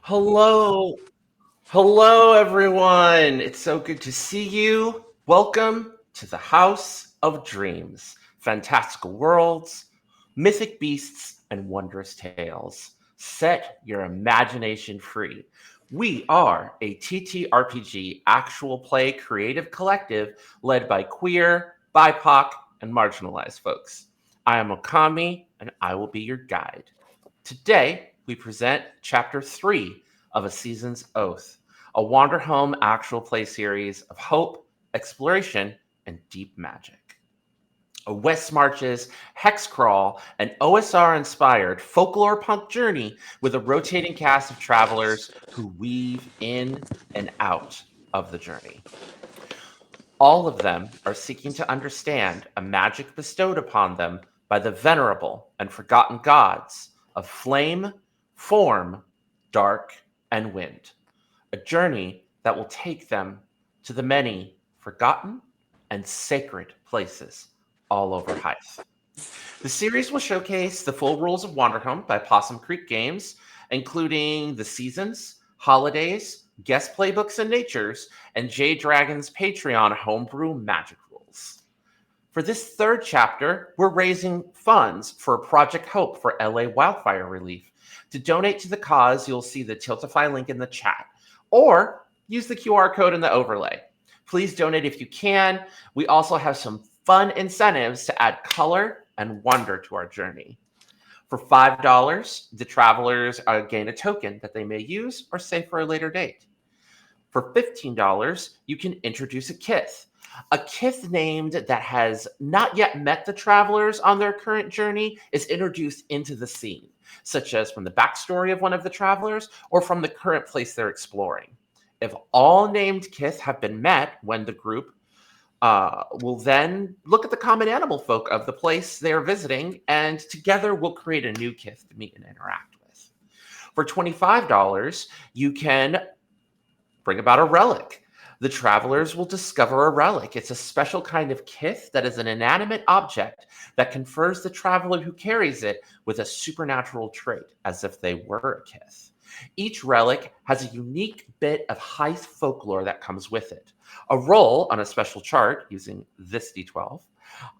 Hello. Hello, everyone. It's so good to see you. Welcome to the House of Dreams, fantastical worlds, mythic beasts, and wondrous tales. Set your imagination free. We are a TTRPG actual play creative collective led by queer, BIPOC, and marginalized folks. I am Okami, and I will be your guide. Today, we present Chapter 3 of A Season's Oath, a Wanderhome actual play series of hope, exploration, and deep magic. A West Marches, hexcrawl, and OSR inspired folklore punk journey with a rotating cast of travelers who weave in and out of the journey. All of them are seeking to understand a magic bestowed upon them by the venerable and forgotten gods of flame, form, dark, and wind. A journey that will take them to the many forgotten and sacred places all over Haeth. The series will showcase the full rules of Wanderhome by Possum Creek Games, including the seasons, holidays, guest playbooks and natures, and Jade Dragon's Patreon homebrew magic rules. For this third chapter, we're raising funds for Project Hope for LA wildfire relief. To donate to the cause, you'll see the Tiltify link in the chat, or use the QR code in the overlay. Please donate if you can. We also have some fun incentives to add color and wonder to our journey. For $5, the travelers gain a token that they may use or save for a later date. For $15, you can introduce a kith. A kith named that has not yet met the travelers on their current journey is introduced into the scene, such as from the backstory of one of the travelers or from the current place they're exploring. If all named kith have been met when the group will then look at the common animal folk of the place they are visiting, and together we'll create a new kith to meet and interact with. For $25, you can bring about a relic. The travelers will discover a relic. It's a special kind of kith that is an inanimate object that confers the traveler who carries it with a supernatural trait, as if they were a kith. Each relic has a unique bit of Haeth folklore that comes with it. A roll on a special chart using this D12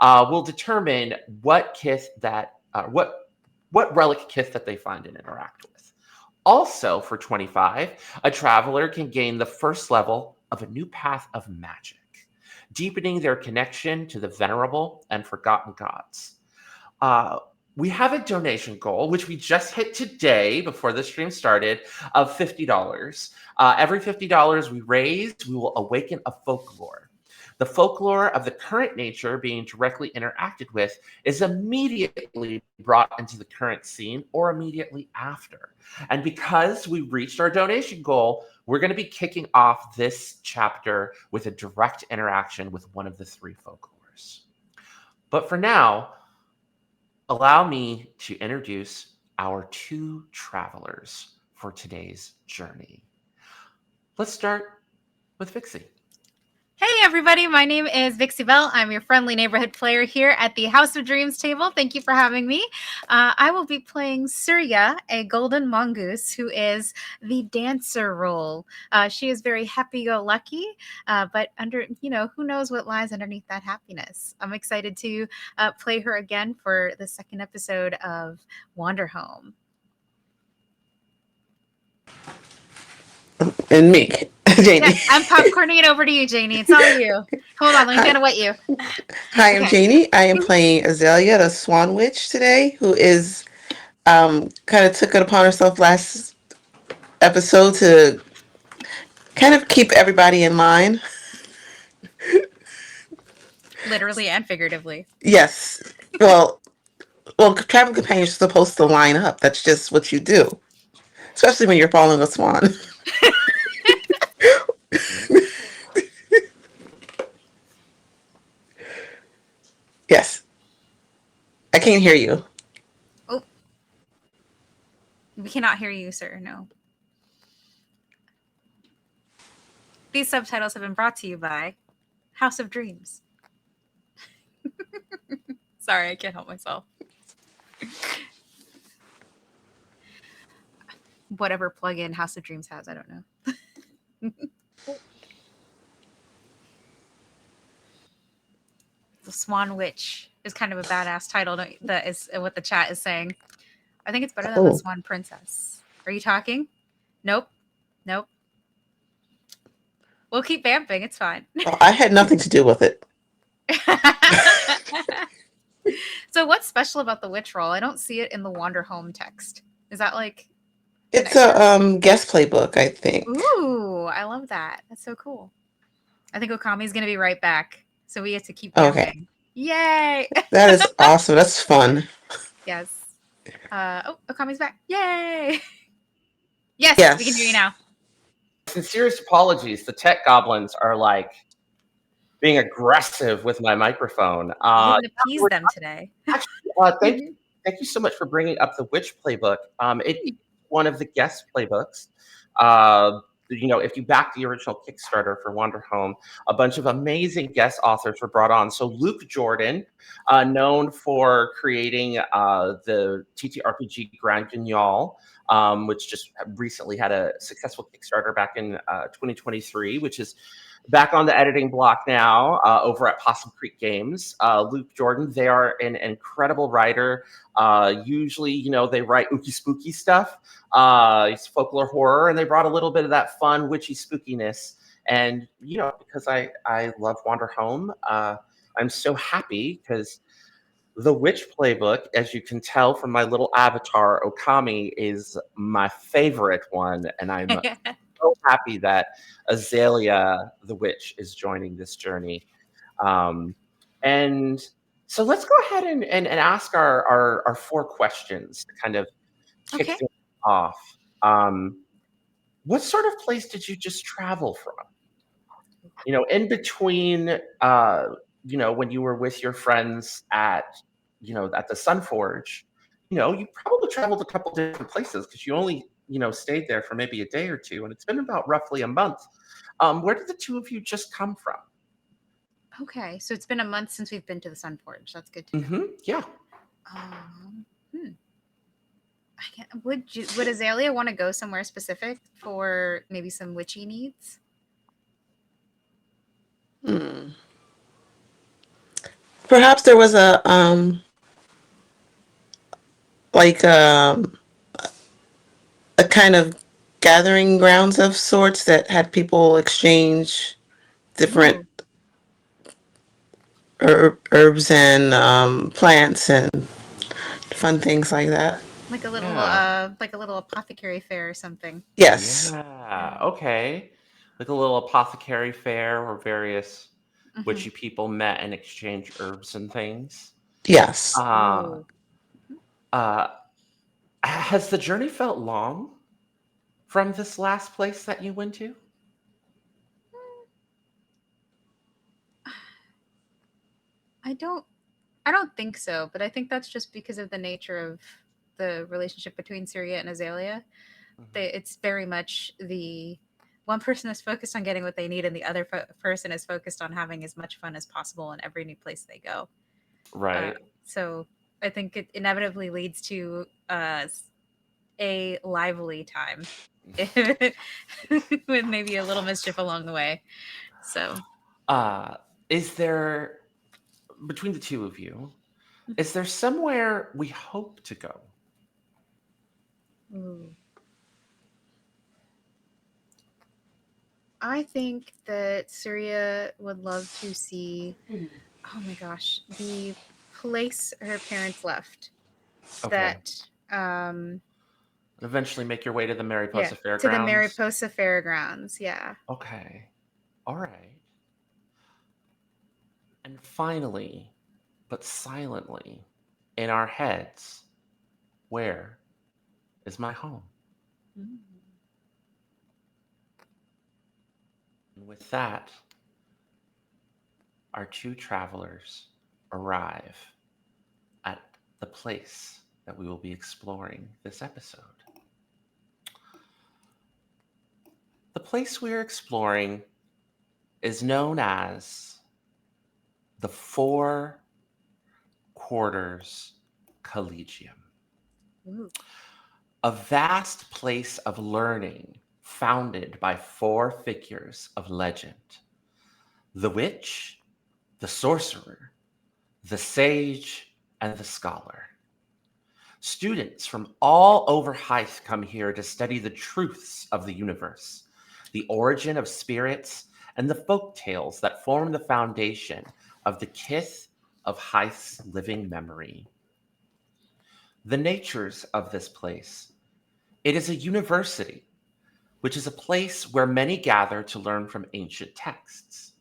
will determine what kith that what relic kith that they find and interact with. Also, for 25, a traveler can gain the first level of a new path of magic, deepening their connection to the venerable and forgotten gods. We have a donation goal, which we just hit today before the stream started, of $50. Every $50 we raise, we will awaken a folklore. The folklore of the current nature being directly interacted with is immediately brought into the current scene or immediately after. And because we reached our donation goal, we're going to be kicking off this chapter with a direct interaction with one of the three folklores. But for now, allow me to introduce our two travelers for today's journey. Let's start with Vixie. Hey everybody, my name is Vixie Belle. I'm your friendly neighborhood player here at the House of Dreams table. Thank you for having me. I will be playing Suriya, a golden mongoose who is the dancer role. She is very happy-go-lucky, but who knows what lies underneath that happiness. I'm excited to play her again for the second episode of Wanderhome. And me, Janie. Yes, I'm popcorning it over to you, Janie. It's all you. Hold on, let me get wet you. Hi, I'm Okay. Janie. I am playing Azalea, the Swan Witch today, who is kind of took it upon herself last episode to kind of keep everybody in line. Literally and figuratively. Yes. Well, travel companions are supposed to line up. That's just what you do, especially when you're following a swan. Yes. I can't hear you. Oh, we cannot hear you, sir. No. These subtitles have been brought to you by House of Dreams. Sorry, I can't help myself. whatever plugin House of Dreams has. I don't know. The Swan Witch is kind of a badass title. That is what the chat is saying. I think it's better than the Swan Princess. Are you talking? Nope. Nope. We'll keep vamping. It's fine. Well, I had nothing to do with it. So what's special about the witch roll? I don't see it in the Wanderhome text. Is that like... It's a guest playbook, I think. Ooh, I love that. That's so cool. I think Okami's going to be right back. So we get to keep vamping. Okay. Yay! That is awesome. That's fun. Yes. Okami's back. Yay! Yes, Yes. we can hear you now. Sincerest apologies. The tech goblins are like being aggressive with my microphone. You didn't appease them today. Actually, thank you so much for bringing up the Witch playbook. It's one of the guest playbooks. If you back the original Kickstarter for Wanderhome, a bunch of amazing guest authors were brought on. So Luke Jordan, known for creating the TTRPG Grand Guignol, which just recently had a successful Kickstarter back in 2023, which is back on the editing block now over at Possum Creek Games. Luke Jordan, they are an incredible writer. Usually, they write ooky spooky stuff. It's folklore horror, and they brought a little bit of that fun, witchy spookiness. And, because I love Wanderhome, I'm so happy because the Witch playbook, as you can tell from my little avatar, Okami, is my favorite one. And I'm so happy that Azalea, the witch, is joining this journey. And so let's go ahead and ask our 4 questions to kind of kick things off. What sort of place did you just travel from? In between, when you were with your friends at the Sunforge, you probably traveled a couple different places because you only, stayed there for maybe a day or two, and it's been about roughly a month. Where did the 2 of you just come from? Okay, so it's been a month since we've been to the Sunforge. That's good to know. Mm-hmm. Yeah. Would Azalea want to go somewhere specific for maybe some witchy needs? Perhaps there was a kind of gathering grounds of sorts that had people exchange different herbs and plants and fun things like that. Like a little apothecary fair or something. Yes. Yeah. Okay. Like a little apothecary fair where various witchy people met and exchanged herbs and things. Yes. Has the journey felt long from this last place that you went to? I don't think so, but I think that's just because of the nature of the relationship between Suriya and Azalea. It's very much the one person is focused on getting what they need, and the other person is focused on having as much fun as possible in every new place they go. Right. So I think it inevitably leads to a lively time with maybe a little mischief along the way. So, is there, between the 2 of you, is there somewhere we hope to go? I think that Suriya would love to see, oh my gosh, the place her parents left. Okay. That eventually make your way to the Mariposa Fairgrounds? To the Mariposa Fairgrounds, yeah. Okay. All right. And finally, but silently, in our heads, where is my home? And with that, our 2 travelers arrive at the place that we will be exploring this episode. The place we are exploring is known as the 4 Quarters Collegium. a vast place of learning founded by 4 figures of legend: the witch, the sorcerer, the sage, and the scholar. Students from all over Haeth come here to study the truths of the universe, the origin of spirits, and the folk tales that form the foundation of the kith of Haeth's living memory. The natures of this place. It is a university, which is a place where many gather to learn from ancient texts.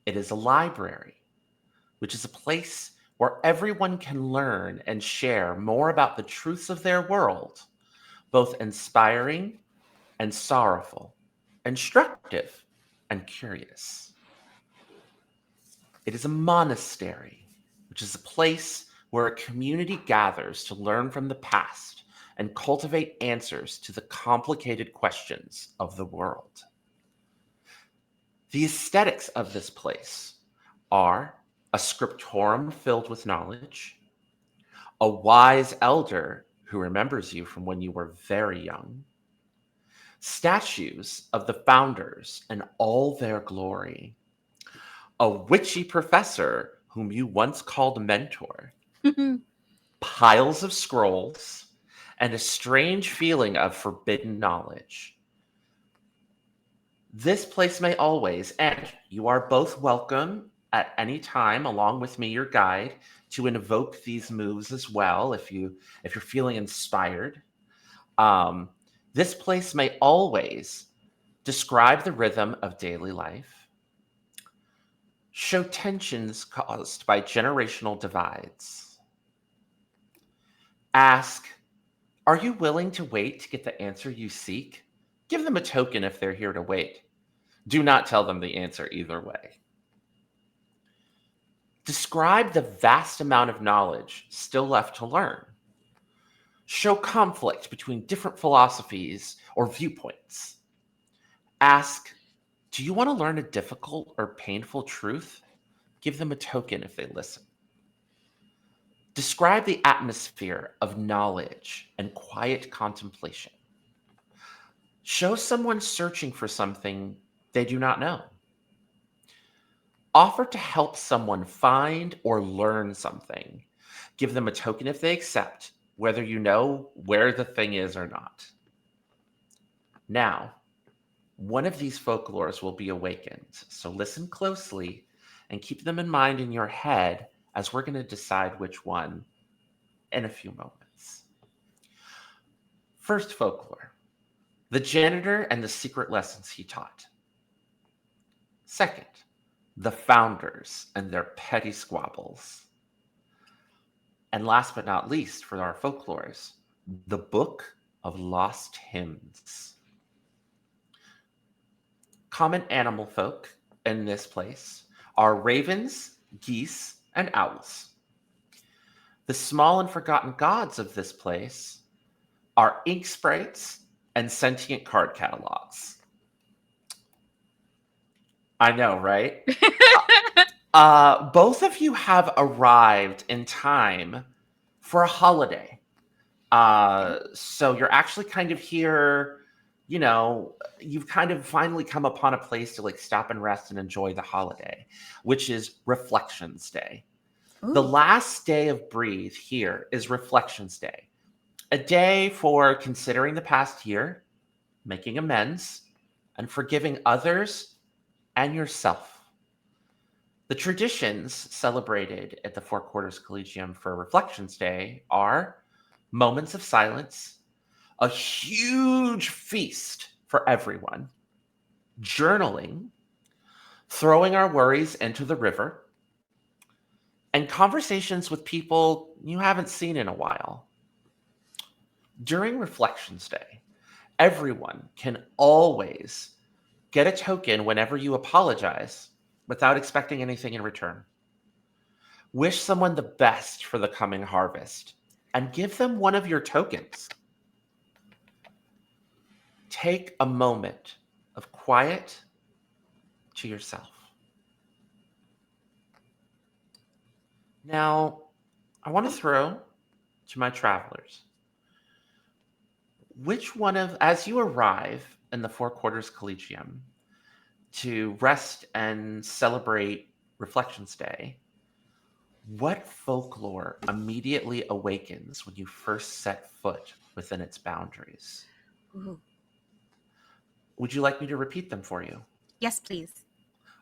It is a library, which is a place where everyone can learn and share more about the truths of their world, both inspiring and sorrowful, instructive and curious. It is a monastery, which is a place where a community gathers to learn from the past and cultivate answers to the complicated questions of the world. The aesthetics of this place are a scriptorum filled with knowledge, a wise elder who remembers you from when you were very young, statues of the founders in all their glory, a witchy professor whom you once called mentor, piles of scrolls, and a strange feeling of forbidden knowledge. This place may always, and you are both welcome at any time, along with me, your guide, to invoke these moves as well if you're feeling inspired. This place may always describe the rhythm of daily life, show tensions caused by generational divides, ask, are you willing to wait to get the answer you seek? Give them a token if they're here to wait. Do not tell them the answer either way. Describe the vast amount of knowledge still left to learn. Show conflict between different philosophies or viewpoints. Ask, do you want to learn a difficult or painful truth? Give them a token if they listen. Describe the atmosphere of knowledge and quiet contemplation. Show someone searching for something they do not know. Offer to help someone find or learn something. Give them a token if they accept, whether you know where the thing is or not. Now, one of these folklores will be awakened, so listen closely and keep them in mind in your head as we're going to decide which one in a few moments. First folklore, the janitor and the secret lessons he taught. Second, the founders and their petty squabbles. And last but not least, for our folklores, the Book of Lost Hymns. Common animal folk in this place are ravens, geese, and owls. The small and forgotten gods of this place are ink sprites and sentient card catalogs. I know, right? Both of you have arrived in time for a holiday. So you're actually kind of here, you've kind of finally come upon a place to like stop and rest and enjoy the holiday, which is Reflections Day. Ooh. The last day of Breathe here is Reflections Day, a day for considering the past year, making amends, and forgiving others and yourself. The traditions celebrated at the Four Quarters Collegium for Reflections Day are moments of silence, a huge feast for everyone, journaling, throwing our worries into the river, and conversations with people you haven't seen in a while. During Reflections Day, everyone can always get a token whenever you apologize without expecting anything in return. Wish someone the best for the coming harvest and give them one of your tokens. Take a moment of quiet to yourself. Now, I want to throw to my travelers. which one of, as you arrive in the Four Quarters Collegium to rest and celebrate Reflections Day, what folklore immediately awakens when you first set foot within its boundaries? Ooh. Would you like me to repeat them for you? Yes, please.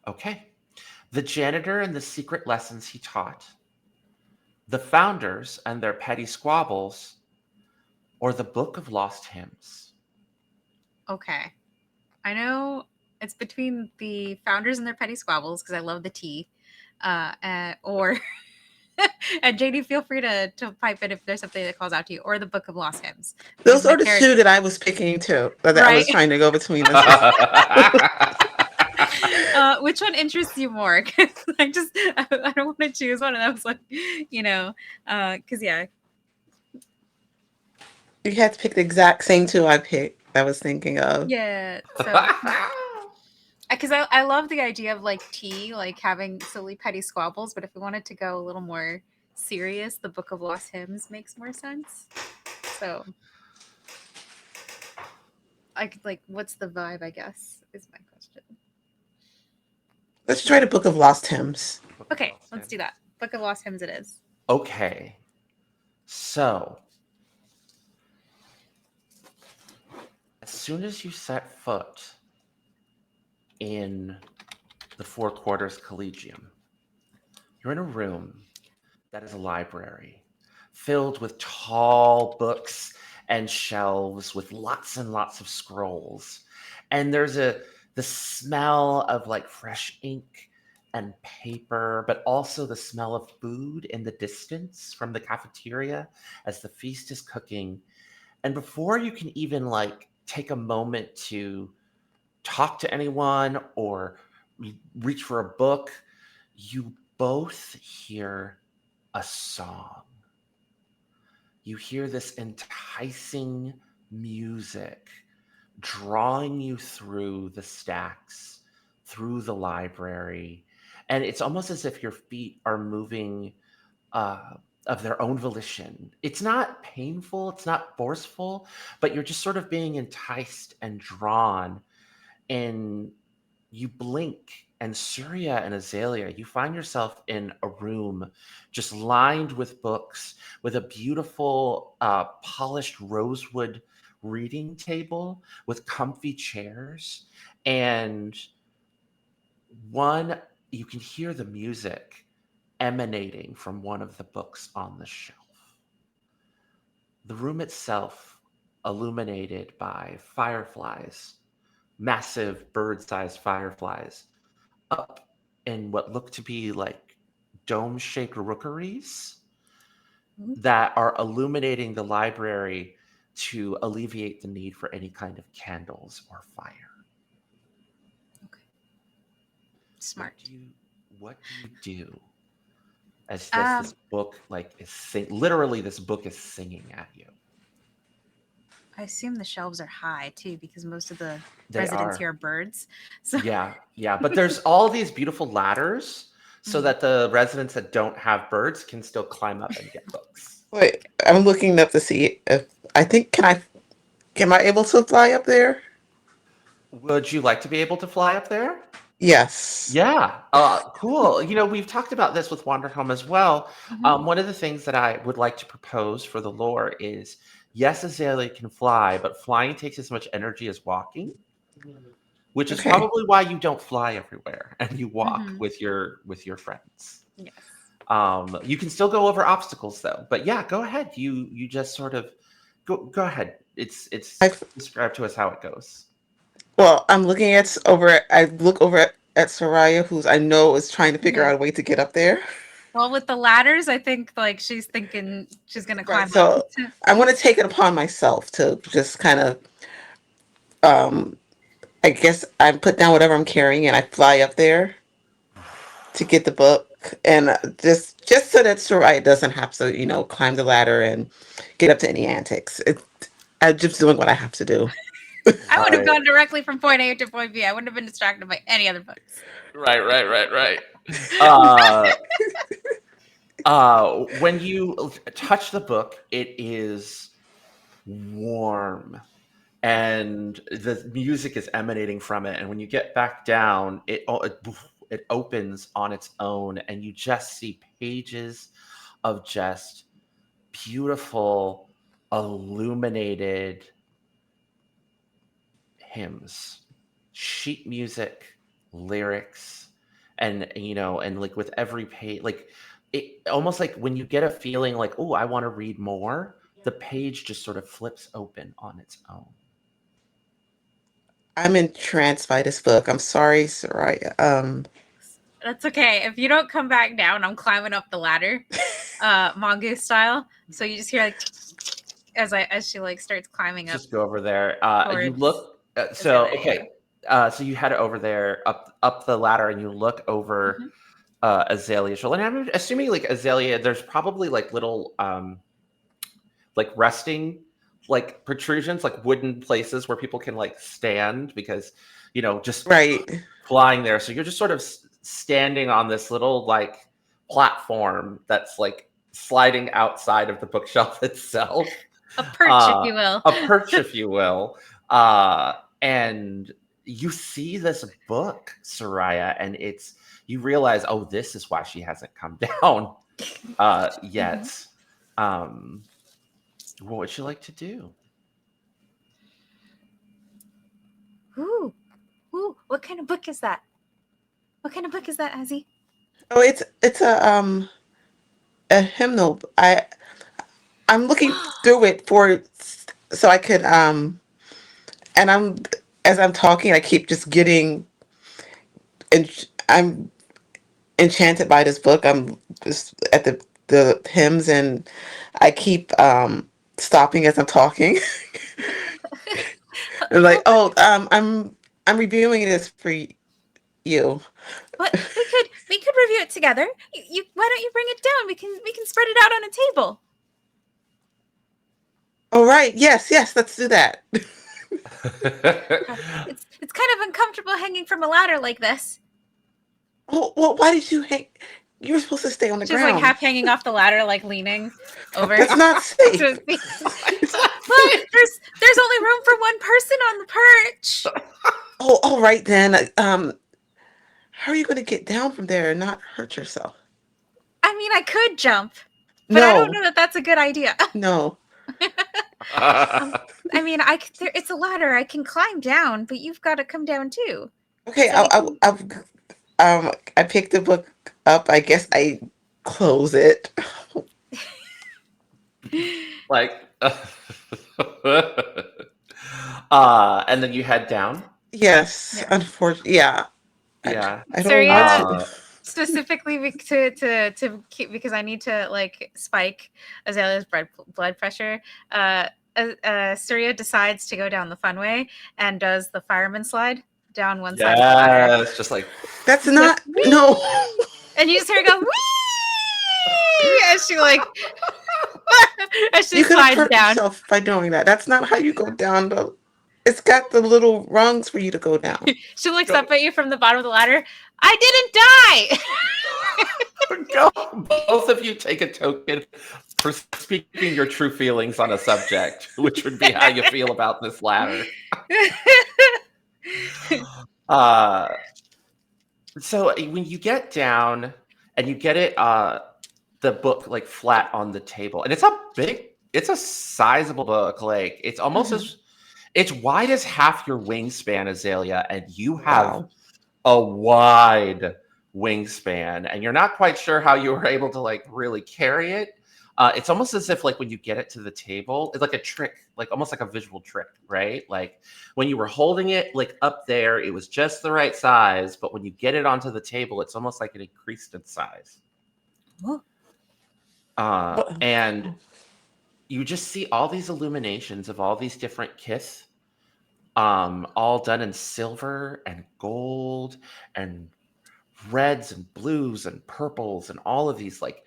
Okay. The janitor and the secret lessons he taught, the founders and their petty squabbles, or the Book of Lost Hymns? Okay. I know it's between the founders and their petty squabbles because I love the tea. Or and Janie, feel free to pipe in if there's something that calls out to you, or the Book of Lost Hymns. Because Those my are the character, two that I was picking too. That I right? was trying to go between the two. Which one interests you more? 'Cause I don't want to choose one, and I was like, because yeah, You had to pick the exact same two I picked. I was thinking of. yeah. So because I love the idea of like tea, like having silly petty squabbles, but if we wanted to go a little more serious, the Book of Lost Hymns makes more sense. So I could like, what's the vibe? I guess is my question. Let's try the Book of Lost Hymns. Okay, let's do that. Book of Lost Hymns it is. Okay. So, as soon as you set foot in the Four Quarters Collegium, you're in a room that is a library filled with tall books and shelves with lots and lots of scrolls. And there's the smell of like fresh ink and paper, but also the smell of food in the distance from the cafeteria as the feast is cooking. And before you can even like take a moment to talk to anyone or reach for a book, you both hear a song. You hear this enticing music drawing you through the stacks, through the library. And it's almost as if your feet are moving of their own volition. It's not painful, it's not forceful, but you're just sort of being enticed and drawn. And you blink, and Suriya and Azalea, you find yourself in a room just lined with books, with a beautiful polished rosewood reading table with comfy chairs. And one, you can hear the music emanating from one of the books on the shelf. The room itself illuminated by fireflies, massive bird-sized fireflies up in what look to be like dome-shaped rookeries that are illuminating the library to alleviate the need for any kind of candles or fire. Okay. Smart. What do you do as this book like is literally this book is singing at you? I assume the shelves are high too because most of the They residents are. here are birds. So Yeah. But there's all these beautiful ladders so that the residents that don't have birds can still climb up and get books. Wait, I'm looking up to see if I think am I able to fly up there? Would you like to be able to fly up there? Yes. Yeah. Cool. We've talked about this with Wanderhome as well. One of the things that I would like to propose for the lore is, yes, Azalea can fly, but flying takes as much energy as walking, which is Okay. probably why you don't fly everywhere and you walk with your friends. yes. You can still go over obstacles though. But yeah, go ahead. You just sort of go ahead. It's describe to us how it goes. Well, I'm looking at I look over at Suriya, who's I know is trying to figure out a way to get up there. Well, with the ladders, I think like she's thinking she's gonna climb Right, so up. I'm going to take it upon myself to just kind of, I guess I put down whatever I'm carrying and I fly up there to get the book, and just so that Suriya doesn't have to, climb the ladder and get up to any antics. I'm just doing what I have to do. I would have gone directly from point A to point B. I wouldn't have been distracted by any other books. Right. When you touch the book, it is warm, and the music is emanating from it. And when you get back down, it opens on its own, and you just see pages of just beautiful, illuminated hymns, sheet music, lyrics, and and like with every page, like it almost like when you get a feeling like, oh, I want to read more, the page just sort of flips open on its own. I'm entranced by this book. I'm sorry, Suriya. That's okay. If you don't come back down, I'm climbing up the ladder, Mongoose style. So you just hear like as she like starts climbing up. Just go over there. You towards look. So Azalea. okay. So you head over there, up the ladder, and you look over Azalea's shoulder. And I'm assuming like Azalea, there's probably like little like resting like protrusions, like wooden places where people can like stand because just Right. flying there. So you're just sort of standing on this little like platform that's like sliding outside of the bookshelf itself. A perch, if you will. A perch, if you will. And you see this book, Suriya, and you realize, oh, this is why she hasn't come down yet. What would you like to do? Ooh, what kind of book is that? What kind of book is that, Azzy? Oh, it's a hymnal. I'm looking through it so I could and as I'm talking, I keep just getting and I'm enchanted by this book. I'm just at the hymns, and I keep stopping as I'm talking. And like, oh, I'm reviewing this for you. What we could review it together. You why don't you bring it down? We can spread it out on a table. All right, yes, let's do that. It's kind of uncomfortable hanging from a ladder like this. Oh, well, why did you hang? You were supposed to stay on the She's ground. like half hanging off the ladder, like leaning over. That's not safe. But there's only room for one person on the perch. Oh, all right then. How are you going to get down from there and not hurt yourself? I mean, I could jump, but I don't know that that's a good idea. No. I mean, it's a ladder. I can climb down, but you've got to come down too. Okay, So I picked the book up. I guess I close it. Like, and then you head down. Yes, Yeah. Unfortunately, yeah. Yeah. I don't Suriya, want to. specifically to keep, because I need to like spike Azalea's blood pressure. Suriya decides to go down the fun way and does the fireman slide down one side of the ladder. Yes, just like That's not no. And you just hear her go wee as she like as she You could slides hurt down. yourself by doing that. That's not how you go down. Though. It's got the little rungs for you to go down. She looks up at you from the bottom of the ladder. I didn't die. Go. Both of you take a token for speaking your true feelings on a subject, which would be how you feel about this ladder. So when you get down and you get it, the book like flat on the table, and it's a sizable book. Like it's almost it's wide as half your wingspan, Azalea, and you have a wide wingspan, and you're not quite sure how you were able to like really carry it. It's almost as if like when you get it to the table, it's like a trick, like almost like a visual trick, right? Like when you were holding it like up there, it was just the right size, but when you get it onto the table, it's almost like it increased in size. And you just see all these illuminations of all these different kiths, all done in silver and gold and reds and blues and purples and all of these like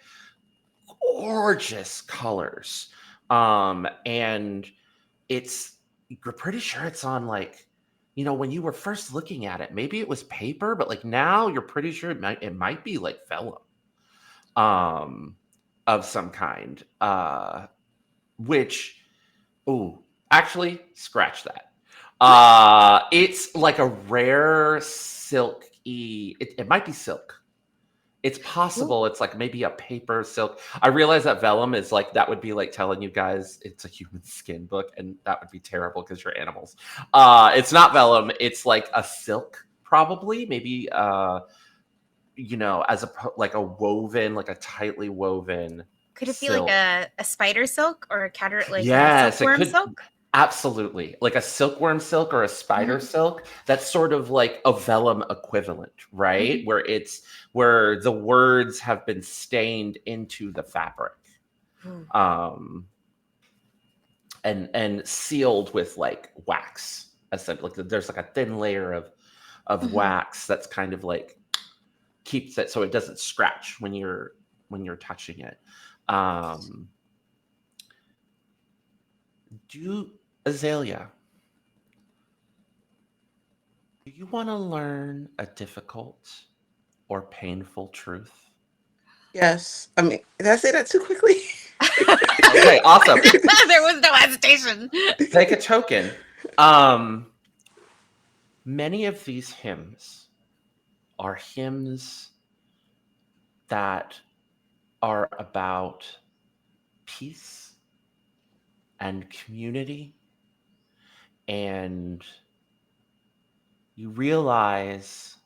gorgeous colors. And you're pretty sure it's on like, when you were first looking at it, maybe it was paper, but like now you're pretty sure it might be like vellum, of some kind, which Ooh, actually, scratch that. It's like a rare silky. It might be silk. It's possible it's like maybe a paper silk. I realize that vellum is like that would be like telling you guys it's a human skin book, and that would be terrible because you're animals. It's not vellum. It's like a silk, probably maybe. As like a woven, like a tightly woven. Could it be silk. like a spider silk or a Yes, it silkworm could. silk? Absolutely. Like a silkworm silk or a spider silk. That's sort of like a vellum equivalent, right? Where the words have been stained into the fabric. And sealed with like wax. Essentially, like there's like a thin layer of wax that's kind of like keeps it so it doesn't scratch when you're touching it. Azalea, do you want to learn a difficult or painful truth? Yes. I mean, did I say that too quickly? Okay, awesome. There was no hesitation. Take a token. Many of these hymns are hymns that are about peace and community, and you realize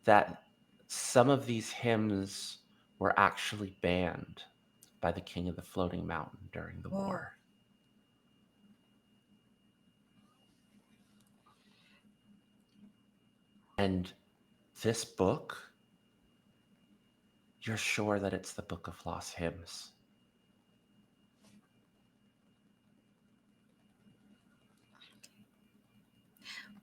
that some of these hymns were actually banned by the King of the Floating Mountain during the war. And this book, you're sure that it's the Book of Lost Hymns.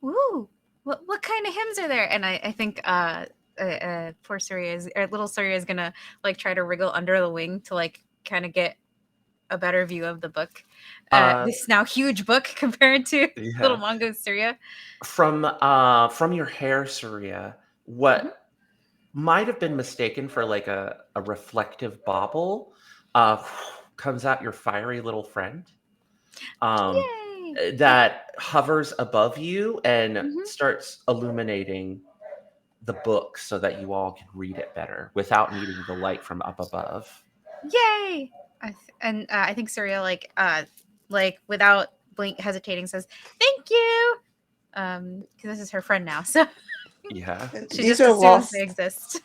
Ooh, what kind of hymns are there? And I think poor Suriya little Suriya is gonna like try to wriggle under the wing to like kind of get a better view of the book. This now huge book compared to little Mongoose Suriya. From your hair, Suriya, what might have been mistaken for like a reflective bauble comes out your fiery little friend. That hovers above you and starts illuminating the book so that you all can read it better without needing the light from up above. Yay! I think Suriya like without hesitating says thank you, because this is her friend now, so yeah, she just assumes lost. They exist.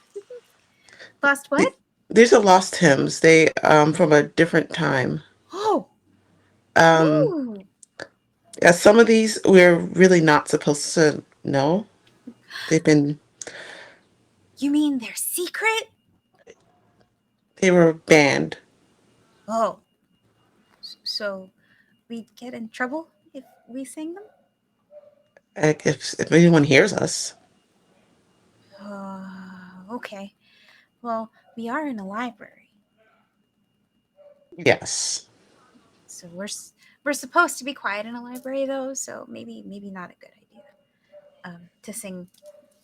Lost what? These are lost hymns. They from a different time. Oh. Yeah, some of these we're really not supposed to know. They've been. You mean they're secret? They were banned. Oh. So we'd get in trouble if we sang them? If anyone hears us. Okay. Well, we are in a library. Yes. So we're supposed to be quiet in a library, though. So maybe not a good idea to sing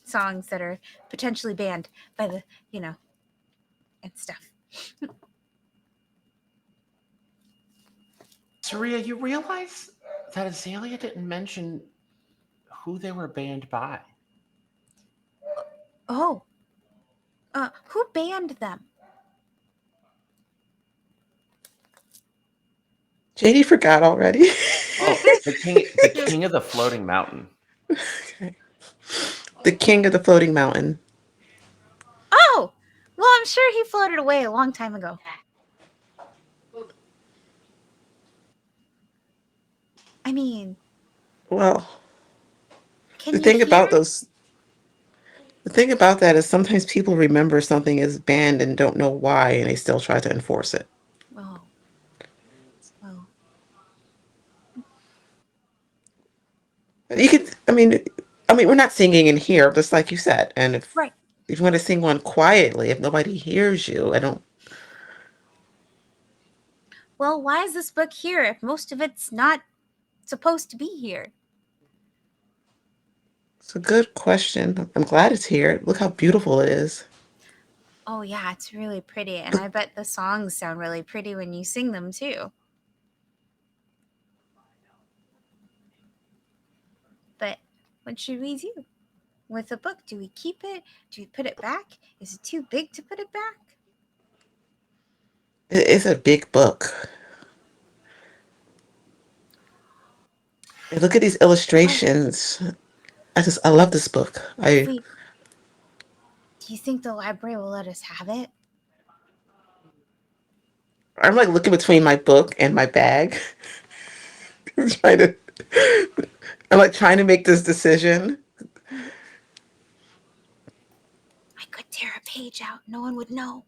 songs that are potentially banned by the and stuff. Suriya, you realize that Azalea didn't mention who they were banned by. Oh. Who banned them? Janie forgot already. The king of the Floating Mountain. Okay. The king of the Floating Mountain. Oh! Well, I'm sure he floated away a long time ago. I mean... Well, the thing about that is sometimes people remember something is banned and don't know why, and they still try to enforce it. Oh. Well. You could, I mean, we're not singing in here, just like you said. And if you want to sing one quietly, if nobody hears you, I don't. Well, why is this book here if most of it's not supposed to be here? It's a good question. I'm glad it's here. Look how beautiful it is. Oh, yeah, it's really pretty. And I bet the songs sound really pretty when you sing them, too. What should we do with a book? Do we keep it? Do we put it back? Is it too big to put it back? It's a big book. And look at these illustrations. I love this book. If we, do you think the library will let us have it? I'm like looking between my book and my bag. trying to I'm like trying to make this decision. I could tear a page out. No one would know.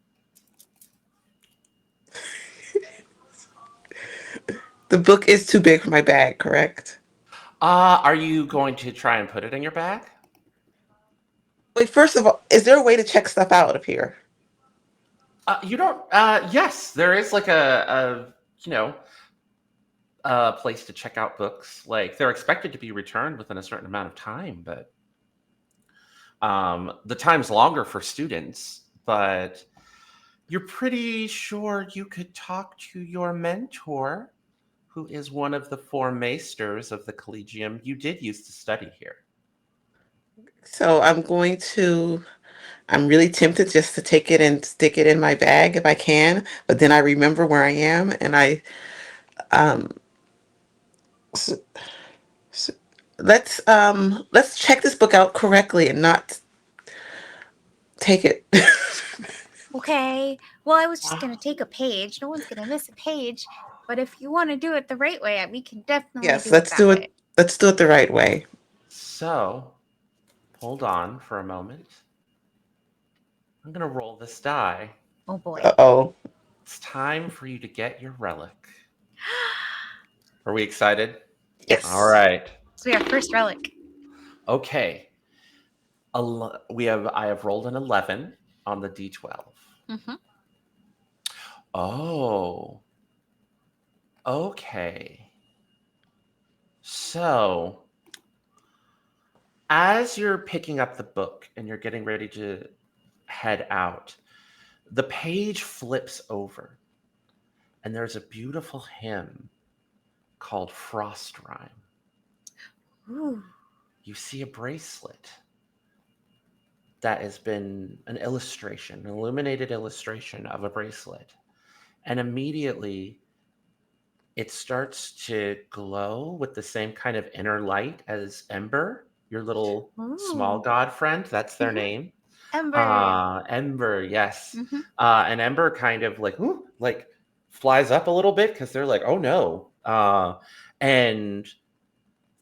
The book is too big for my bag, correct? Are you going to try and put it in your bag? Wait, first of all, is there a way to check stuff out up here? You don't. Yes, there is like a place to check out books. Like they're expected to be returned within a certain amount of time, but the time's longer for students. But you're pretty sure you could talk to your mentor, who is one of the four maesters of the Collegium. You did used to study here. So I'm really tempted just to take it and stick it in my bag if I can, but then I remember where I am and um s s let's check this book out correctly and not take it. Okay. Well, I was just going to take a page. No one's going to miss a page. But if you want to do it the right way, we can definitely Yes, do it that way. let's do it the right way. So, hold on for a moment. I'm going to roll this die. Oh boy. Uh-oh. It's time for you to get your relic. Are we excited? Yes. All right. So we have first relic. Okay. I have rolled an 11 on the D12. Mm-hmm. Oh. Okay. So, as you're picking up the book and you're getting ready to head out, the page flips over and there's a beautiful hymn called Frost Rhyme. Ooh. You see a bracelet that has been an illustration, an illuminated illustration of a bracelet. And immediately it starts to glow with the same kind of inner light as Ember, your little small god friend. That's their name. Ember. Ember, yes. Mm-hmm. And Ember kind of like flies up a little bit because they're like, oh no. And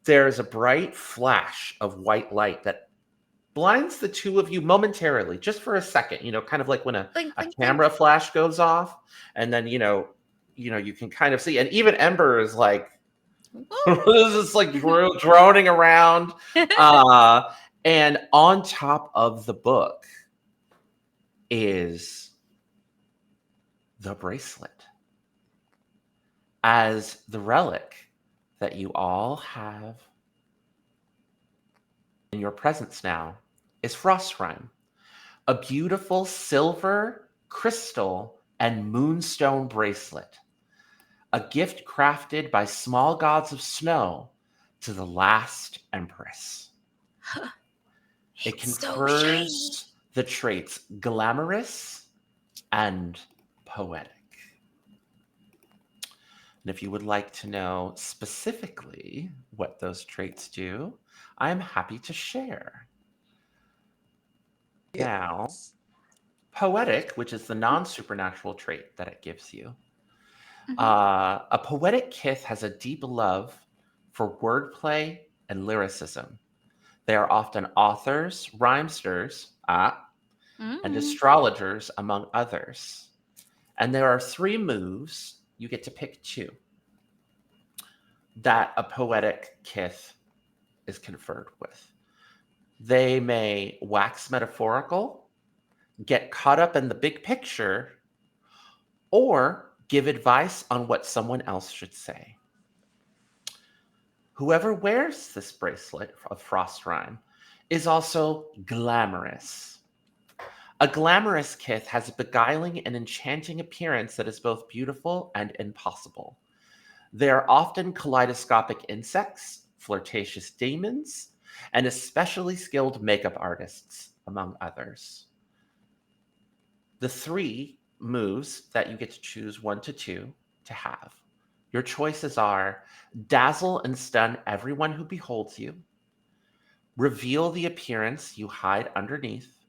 there's a bright flash of white light that blinds the two of you momentarily, just for a second, kind of like when a camera flash goes off, and then you can kind of see, and even Ember is like this is like droning around. And on top of the book is the bracelet as the relic that you all have in your presence now is Frost Rhyme, a beautiful silver, crystal, and moonstone bracelet, a gift crafted by small gods of snow to the last empress. It confers the traits glamorous and poetic. And if you would like to know specifically what those traits do, I am happy to share. Yes. Now, poetic, which is the non-supernatural trait that it gives you, a poetic kith has a deep love for wordplay and lyricism. They are often authors, rhymesters, and astrologers, among others. And there are 3 moves, you get to pick 2, that a poetic kith is conferred with. They may wax metaphorical, get caught up in the big picture, or give advice on what someone else should say. Whoever wears this bracelet of Frost Rhyme is also glamorous. A glamorous kith has a beguiling and enchanting appearance that is both beautiful and impossible. They are often kaleidoscopic insects, flirtatious demons, and especially skilled makeup artists, among others. The 3 moves that you get to choose 1 to 2 to have. Your choices are dazzle and stun everyone who beholds you, reveal the appearance you hide underneath,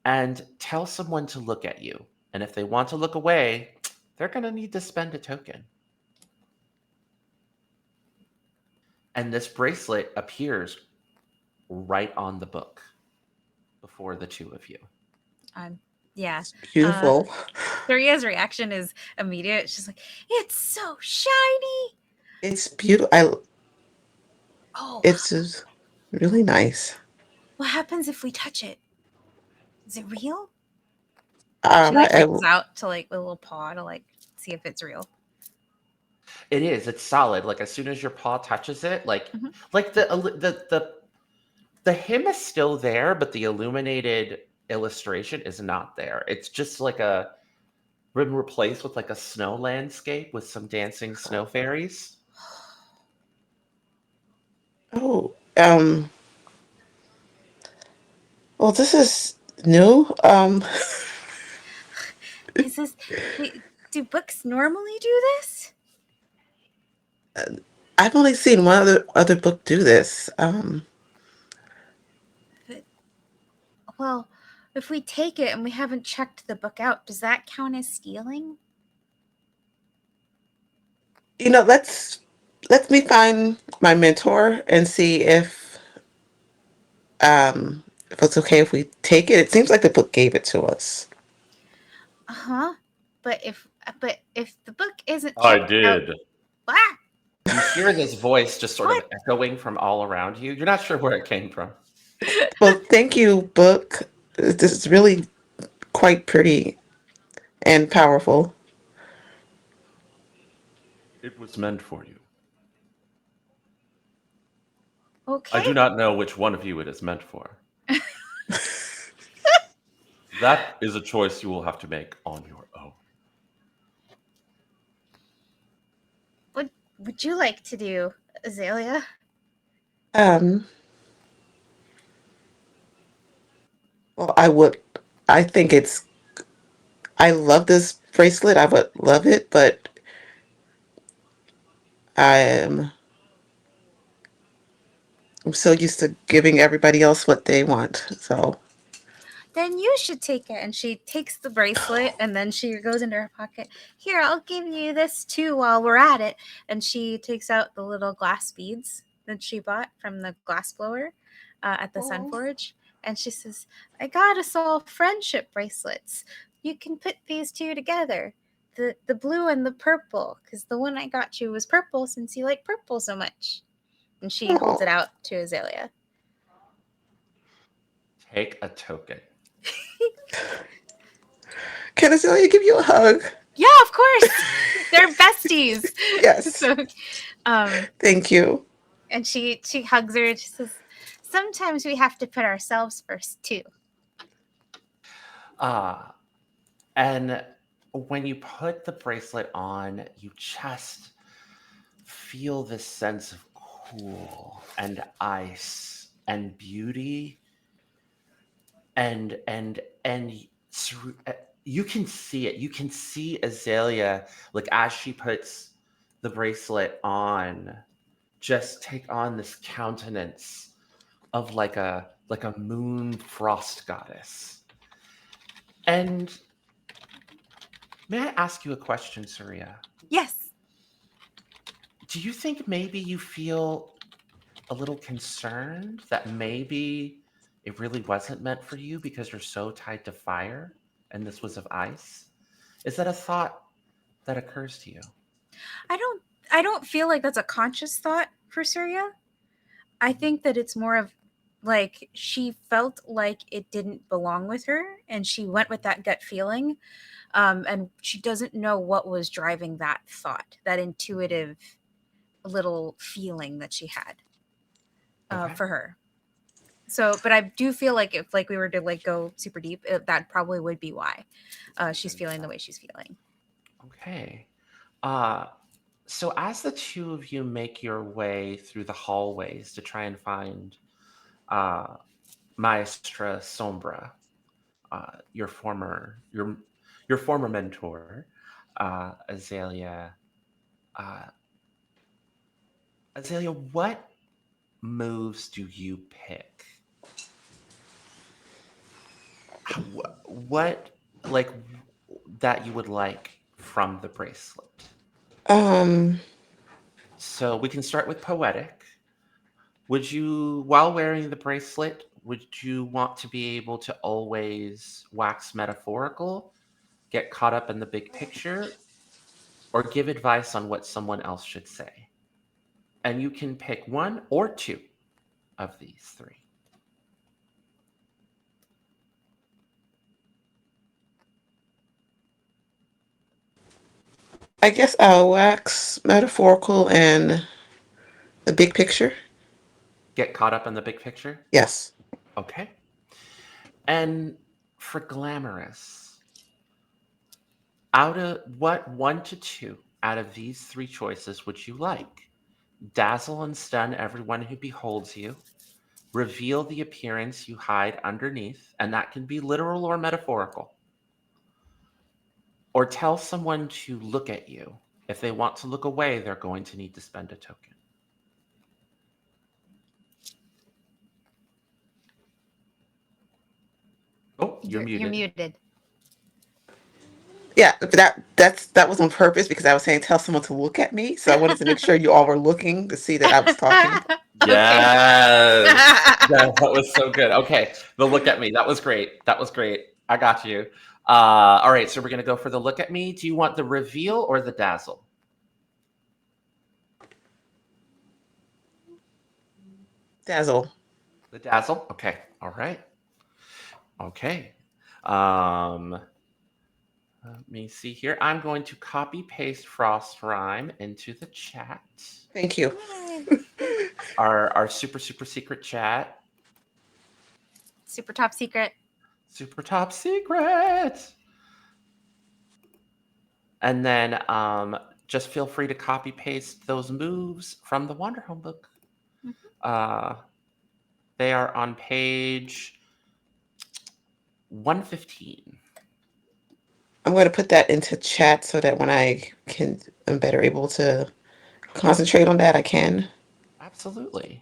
and tell someone to look at you. And if they want to look away, they're going to need to spend a token. And this bracelet appears right on the book before the 2 of you. Yeah. Beautiful. Suriya's reaction is immediate. She's like, "It's so shiny." It's beautiful. Oh, It's just really nice. what happens if we touch it? Is it real? She I reaches out to like a little paw to like see if it's real. It is. It's solid. Like as soon as your paw touches it, like the hem is still there, but the illuminated illustration is not there. It's just like been replaced with like a snow landscape with some dancing snow fairies. Oh, well, this is new. Is this? Do books normally do this? I've only seen one other book do this. Well, if we take it and we haven't checked the book out, does that count as stealing? Let me find my mentor and see if it's okay if we take it. It seems like the book gave it to us. Uh-huh. But if the book isn't I checked did. out, ah! You hear this voice just sort What? of echoing from all around you. You're not sure where it came from. Well, thank you, book. This is really quite pretty and powerful. It was meant for you. Okay. I do not know which one of you it is meant for. That is a choice you will have to make on your own. What would you like to do, Azalea? Well, I think I love this bracelet. I would love it, but I'm so used to giving everybody else what they want. So Then you should take it. And she takes the bracelet and then she goes into her pocket. Here, I'll give you this too while we're at it. And she takes out the little glass beads that she bought from the glass blower at the Sun Forge. And she says, I got us all friendship bracelets. You can put these 2 together. The blue and the purple. Because the one I got you was purple since you like purple so much. And she holds it out to Azalea. Take a token. can Azalea give you a hug? Yeah, of course. They're besties. Yes. So, Thank you. and she hugs her and she says, sometimes we have to put ourselves first too. And when you put the bracelet on, you just feel this sense of cool and ice and beauty and you can see it. You can see Azalea, like as she puts the bracelet on, just take on this countenance of like a moon frost goddess. And may I ask you a question, Suriya? Yes. Do you think maybe you feel a little concerned that maybe it really wasn't meant for you because you're so tied to fire and this was of ice? Is that a thought that occurs to you? I don't feel like that's a conscious thought for Suriya. I think that it's more of like she felt like it didn't belong with her and she went with that gut feeling. And she doesn't know what was driving that thought, that intuitive little feeling that she had for her. So, but I do feel like if like we were to like go super deep, that probably would be why she's feeling the way she's feeling. Okay. So as the 2 of you make your way through the hallways to try and find uh, Maestra Sombra, your former mentor, Azalea. Uh, Azalea, what moves do you pick? What like that you would like from the bracelet? Um, So we can start with poetic. Would you, while wearing the bracelet, would you want to be able to always wax metaphorical, get caught up in the big picture, or give advice on what someone else should say? And you can pick one or two of these three. I guess I'll wax metaphorical and the big picture. Get caught up in the big picture? Yes. Okay. And for glamorous, out of what one to two out of these three choices would you like? Dazzle and stun everyone who beholds you, reveal the appearance you hide underneath, and that can be literal or metaphorical, or tell someone to look at you. If they want to look away, they're going to need to spend a token. Oh, you're You're muted. muted. Yeah, but that was on purpose because I was saying tell someone to look at me. So I wanted to make sure you all were looking to see that I was talking. Yes. That was so good. Okay. The look at me. That was great. That was great. I got you. All right. So we're going to go for the look at me. Do you want the reveal or the dazzle? Dazzle. The dazzle. Okay. All right. Okay. Let me see here. I'm going to copy paste Frost Rhyme into the chat. Thank you. Our super secret chat. Super top secret. Super top secret. And then just feel free to copy paste those moves from the Wanderhome book. Mm-hmm. They are on page 115. I'm going to put that into chat so that when I'm better able to concentrate on that, I can. Absolutely.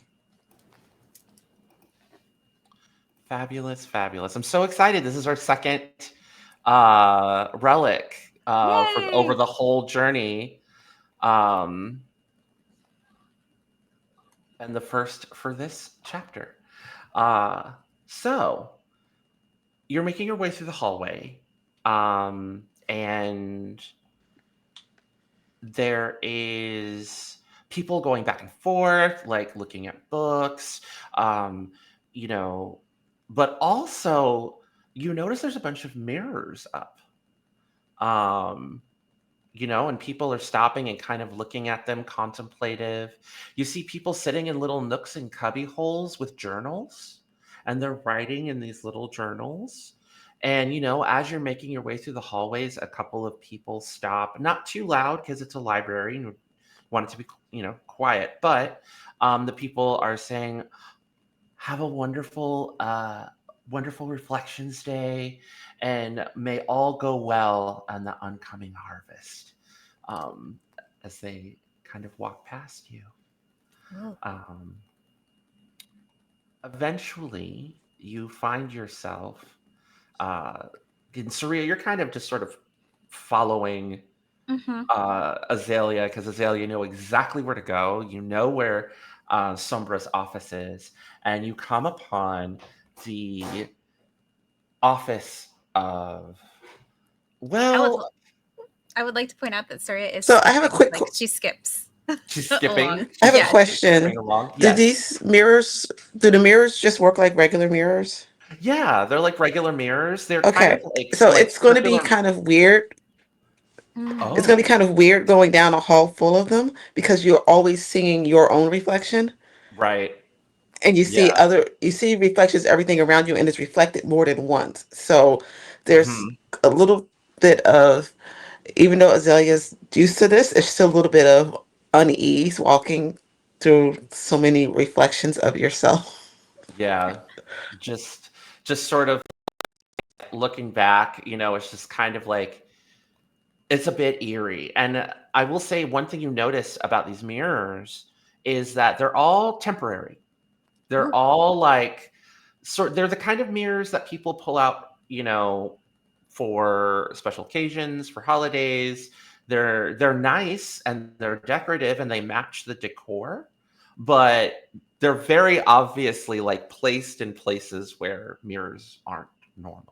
Fabulous, fabulous. I'm so excited. This is our second relic for over the whole journey. And the first for this chapter. So you're making your way through the hallway, and there is people going back and forth, like looking at books, you know, but also you notice there's a bunch of mirrors up, and people are stopping and kind of looking at them, contemplative. You see people sitting in little nooks and cubby holes with journals, and they're writing in these little journals. And, as you're making your way through the hallways, a couple of people stop, not too loud because it's a library and you want it to be, quiet. But the people are saying, have a wonderful, wonderful reflections day, and may all go well on the oncoming harvest, as they kind of walk past you. Um, Eventually, you find yourself in Suriya. You're kind of just sort of following Azalea, because Azalea know exactly where to go. You know where Sombra's office is, and you come upon the office of, well, I would like to point out that Suriya is So I have a quick. she skips. she's skipping. Along. I have Yeah. a question. Skipping along. Do Yes. these mirrors? Do the mirrors just work like regular mirrors? Yeah, they're like regular mirrors. They're kind Okay. of like So it's going to be circular. kind of weird. Mm. It's going to be Oh, kind of weird going down a hall full of them because you're always seeing your own reflection, right. and Yeah. you see reflections everything around you, and it's reflected more than once. So there's Mhm. a little bit of, even though Azalea's used to this, it's still a little bit of unease walking through so many reflections of yourself. Yeah, just sort of looking back, it's just kind of like it's a bit eerie. And I will say one thing you notice about these mirrors is that they're all temporary. They're Ooh. all like they're the kind of mirrors that people pull out, for special occasions, for holidays. They're nice and they're decorative and they match the decor, but they're very obviously like placed in places where mirrors aren't normally.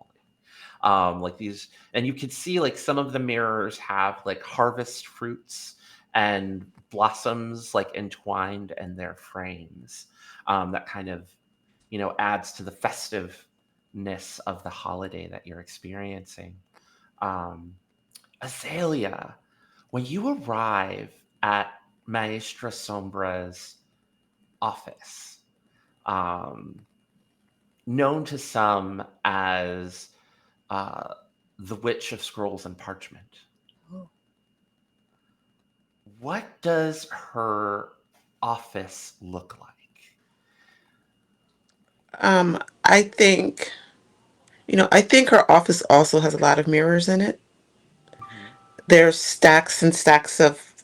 Like these, and you can see like some of the mirrors have like harvest fruits and blossoms like entwined in their frames. That kind of adds to the festiveness of the holiday that you're experiencing. um, Azalea, when you arrive at Maestra Sombra's office, um, known to some as uh, the Witch of Scrolls and Parchment, Ooh. what does her office look like? I think, I think her office also has a lot of mirrors in it. Mhm. There's stacks and stacks of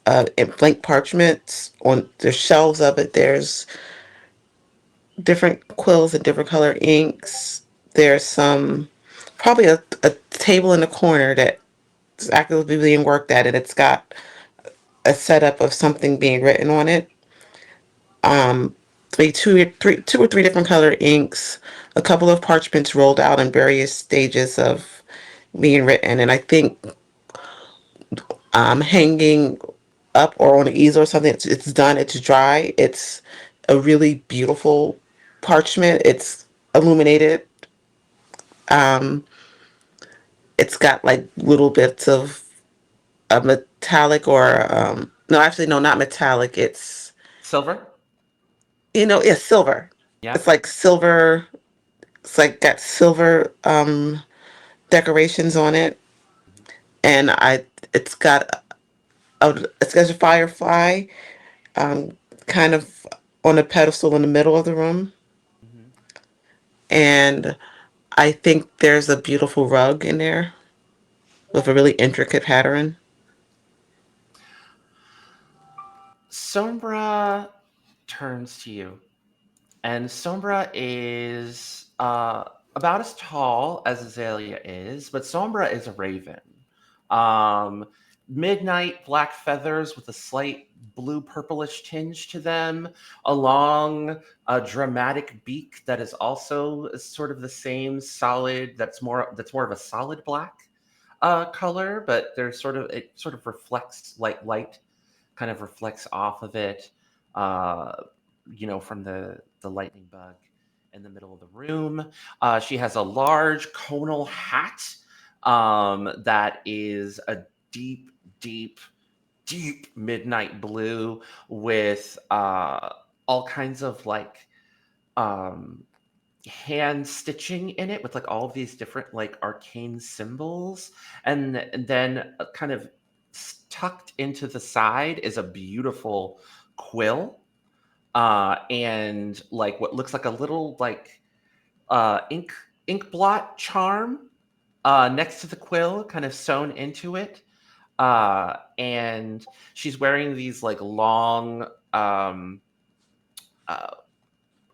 blank parchments on the shelves of it. There's different quills and different color inks. There's probably a table in the corner that's actively being worked at, and it's got a setup of something being written on it. Um, maybe two or three different color inks, a couple of parchments rolled out in various stages of being written, and I think hanging up or on an easel or something. It's done. It's dry. It's a really beautiful parchment. It's illuminated. Um, it's got like little bits of a metallic or no, actually no, not metallic. It's Silver? it's silver. Yeah. It's like silver. It's like got silver decorations on it, Mhm. and it's got it's got a firefly um, kind of on a pedestal in the middle of the room. Mhm. And I think there's a beautiful rug in there with a really intricate pattern. Sombra turns to you, and Sombra is about as tall as Azalea is, but Sombra is a raven. Um, Midnight black feathers with a slight blue purplish tinge to them, a long, dramatic beak that is also sort of the same solid. That's more of a solid black color, but it sort of reflects light kind of reflects off of it, uh, from the lightning bug in the middle of the room. She has a large conal hat that is a deep, deep, deep midnight blue with all kinds of like um, hand stitching in it with like all of these different like arcane symbols, and then kind of tucked into the side is a beautiful quill, and like what looks like a little like ink blot charm next to the quill kind of sewn into it, and she's wearing these like long uh,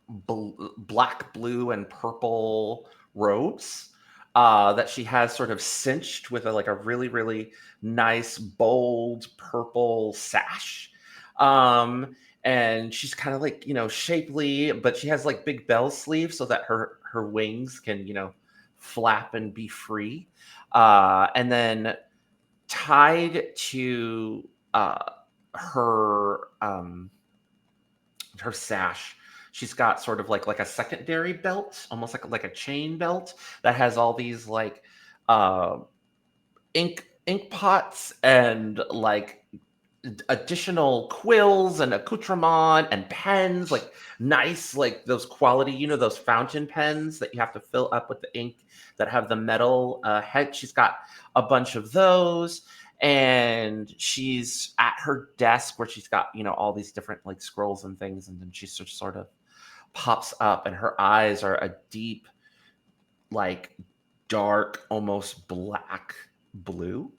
black, blue, and purple robes that she has sort of cinched with like a really, really nice, bold purple sash. Um, and she's kind of like shapely, but she has like big bell sleeves so that her wings can flap and be free. And then tied to her her sash, she's got sort of like a secondary belt, almost like a chain belt that has all these like uh ink pots and like additional quills and accoutrement and pens, like nice, like those quality, those fountain pens that you have to fill up with the ink that have the metal head. She's got a bunch of those, and she's at her desk where she's got all these different like scrolls and things, and then she's just sort of pops up, and her eyes are a deep, like dark, almost black blue.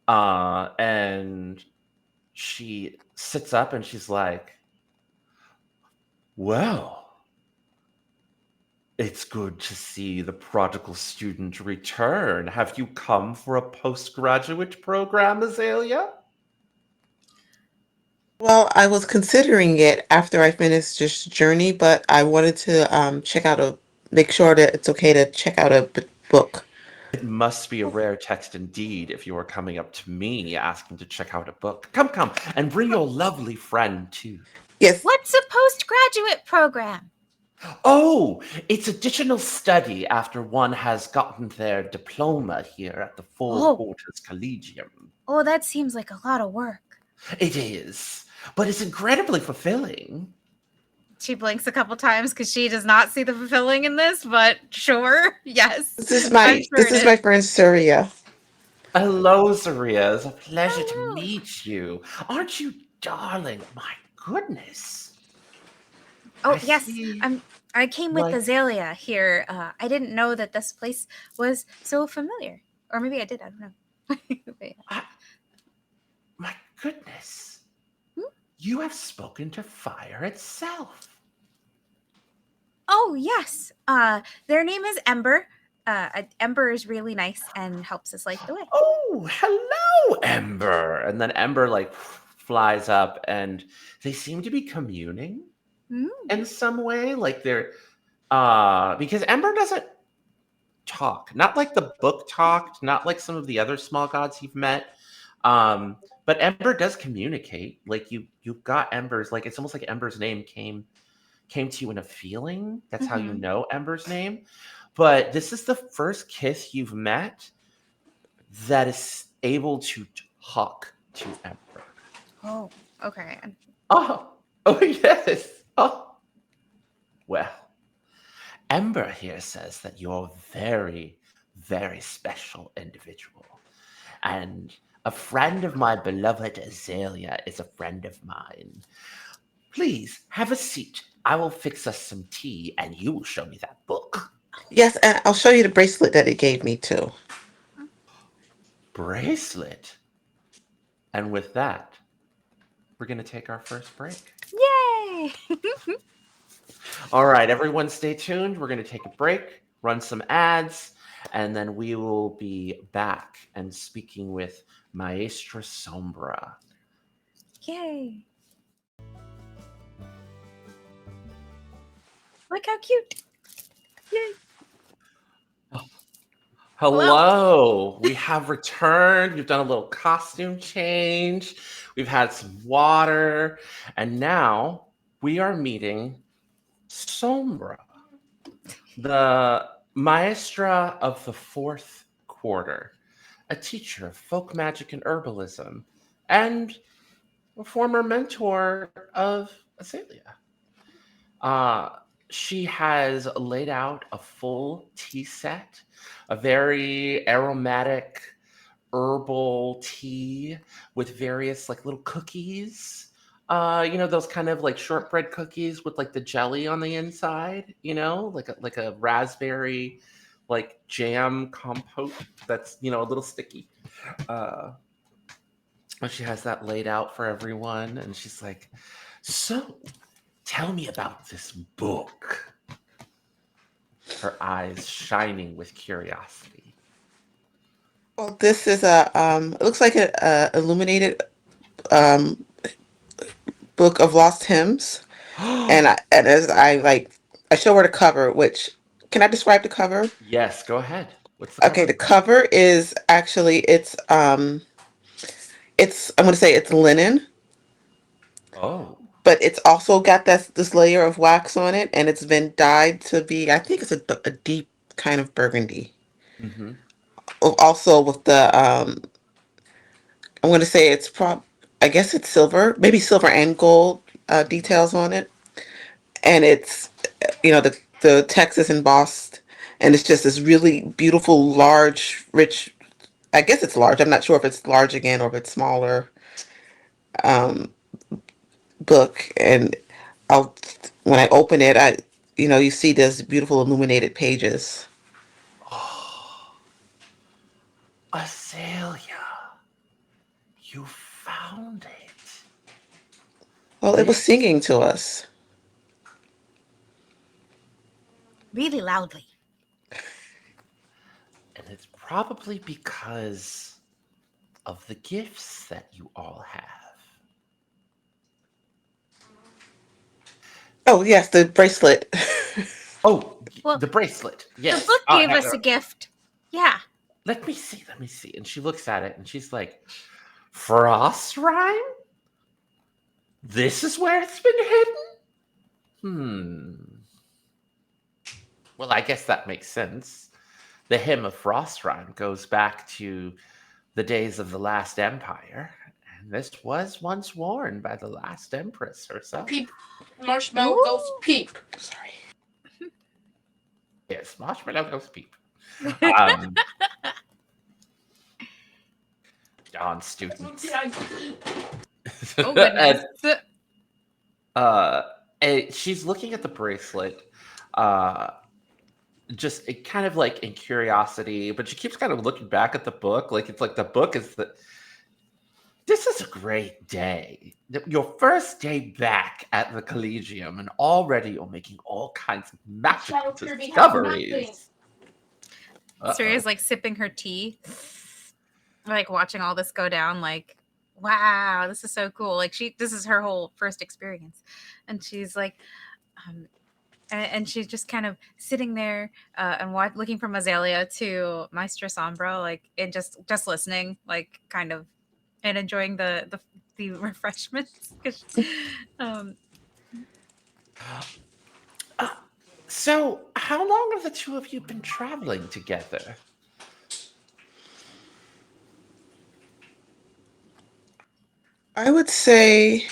And she sits up and she's like, "Well, it's good to see the prodigal student return. Have you come for a postgraduate program, Azalea?" Well, I was considering it after I finished this journey, but I wanted to check out make sure that it's okay to check out a book. It must be a rare text indeed if you are coming up to me asking to check out a book. Come, come, and bring your lovely friend too. Yes. What's a postgraduate program? Oh, it's additional study after one has gotten their diploma here at the Four Quarters Collegium. Oh, that seems like a lot of work. It is, but it's incredibly fulfilling. She blinks a couple times because she does not see the fulfilling in this, but sure, yes. This is my friend Suriya. Hello, Suriya. It's a pleasure to meet you. Aren't you darling? My goodness. Oh, yes. I came with Azalea here. I didn't know that this place was so familiar. Or maybe I did. I don't know. My goodness. You have spoken to fire itself. Oh, yes. Their name is Ember. Ember is really nice and helps us light the way. Oh, hello, Ember. And then Ember flies up, and they seem to be communing in some way. Like they're because Ember doesn't talk. Not like the book talked, not like some of the other small gods you've met. But Ember does communicate. Like you've got Ember's, like it's almost like Ember's name came to you in a feeling. That's how you know Ember's name. But this is the first Kith you've met that is able to talk to Ember. Oh, okay. Oh yes. Oh. Well, Ember here says that you're a very, very special individual. And a friend of my beloved Azalea is a friend of mine. Please, have a seat. I will fix us some tea, and you will show me that book. Yes, and I'll show you the bracelet that it gave me, too. Bracelet? And with that, we're going to take our first break. Yay! All right, everyone stay tuned. We're going to take a break, run some ads, and then we will be back and speaking with Maestra Sombra. Yay! Look how cute. Yay. Hello. We have returned. We've done a little costume change. We've had some water. And now we are meeting Sombra, the maestra of the fourth quarter, a teacher of folk magic and herbalism, and a former mentor of Azalea. She has laid out a full tea set, a very aromatic herbal tea with various little cookies. Those kind of shortbread cookies with the jelly on the inside, like a raspberry jam compote that's a little sticky. She has that laid out for everyone, and she's like, "So, tell me about this book." Her eyes shining with curiosity. Well, this is it looks like a illuminated book of lost hymns, and as I show her the cover. Which, can I describe the cover? Yes, go ahead. What's the cover? Okay, the cover is actually it's I'm going to say it's linen. Oh. But it's also got this layer of wax on it, and it's been dyed to be, I think it's a deep kind of burgundy. Mm-hmm. Also with the I'm going to say I guess it's silver, maybe silver and gold details on it, and it's the text is embossed, and it's just this really beautiful, large, rich. I guess it's large. I'm not sure if it's large again or if it's smaller. Book, and I'll when I open it, you see those beautiful illuminated pages. Oh, Azalea, you found it. Well, it was This, singing to us. Really loudly. and it's probably because of the gifts that you all have. Oh yes, the bracelet. Oh, Well, the bracelet. the Yes. book gave us a gift. Yeah. Let me see. Let me see. And she looks at it and she's like, Frost rhyme? This is where it's been hidden? Well, I guess that makes sense. The hymn of Frost rhyme goes back to the days of the last empire. And this was once worn by the last empress herself. Peep. Marshmallow Ooh. goes peep. Sorry. Yes, marshmallow goes peep. Um, Darn students. Oh goodness. And she's looking at the bracelet, uh, just kind of like in curiosity, but she keeps kind of looking back at the book. Like it's like the book is the. This is a great day. Your first day back at the Collegium, and already you're making all kinds of magical discoveries. Suriya's like sipping her tea, like watching all this go down. Like, wow, this is so cool. Like this is her whole first experience, and she's like, and she's just kind of sitting there and looking from Azalea to Maestra Sombra, like and just listening, like kind of, and enjoying the refreshments. 'Cause, um, So, how long have the two of you been traveling together? I would say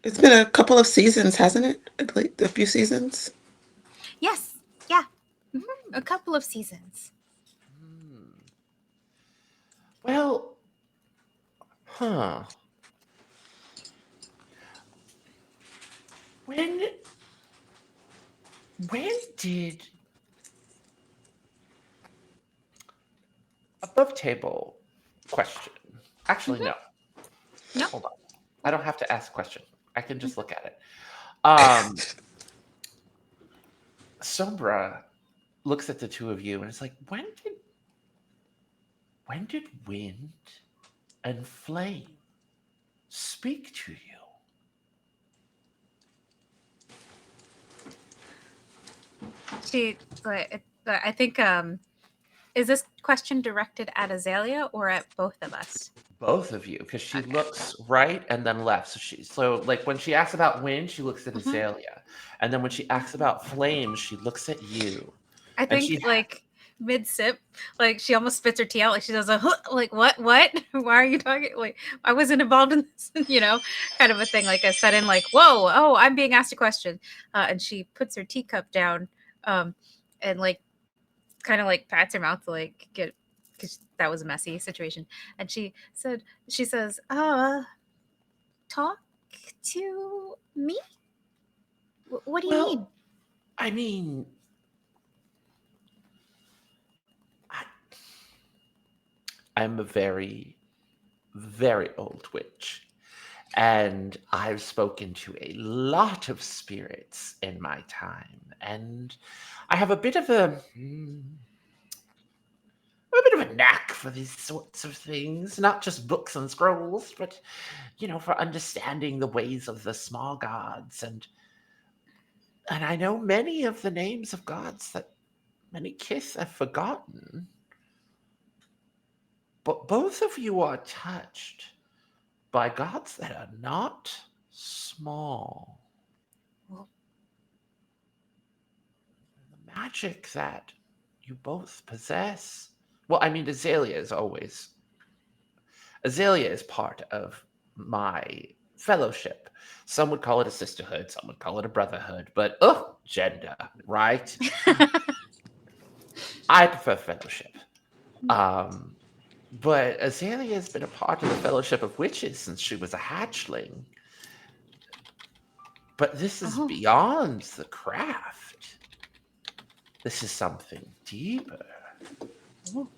it's been a couple of seasons, hasn't it? At least a few seasons. yes, yeah, a couple of seasons. Well, huh. When did above table question? Actually, no. No. Hold on. I don't have to ask a question. I can just look at it. Sombra looks at the two of you and is like, when did wind and flame speak to you? I think is this question directed at Azalea or at both of us? Both of you, because she Okay. looks right and then left. So like when she asks about wind, she looks at Mhm. Azalea, and then when she asks about flames, she looks at you. I And think like mid sip, like she almost spits her tea out, like she does a like what? Why are you talking? Like I wasn't involved in this, kind of a thing. Like a sudden like whoa, oh, I'm being asked a question, and she puts her teacup down, and like kind of like pats her mouth to like get because that was a messy situation, and she says, talk to me. What do you mean? well, I mean, I'm a very, very old witch, and I've spoken to a lot of spirits in my time, and I have a bit of a knack for these sorts of things, not just books and scrolls, but for understanding the ways of the small gods, and I know many of the names of gods that many Kith have forgotten. But both of you are touched by gods that are not small. Well, The magic that you both possess. Well, I mean, Azalea is part of my fellowship. Some would call it a sisterhood, some would call it a brotherhood, but gender, right? I prefer fellowship. Um, But Azalea has been a part of the Fellowship of Witches since she was a hatchling. But this is Oh, beyond the craft. This is something deeper. oh.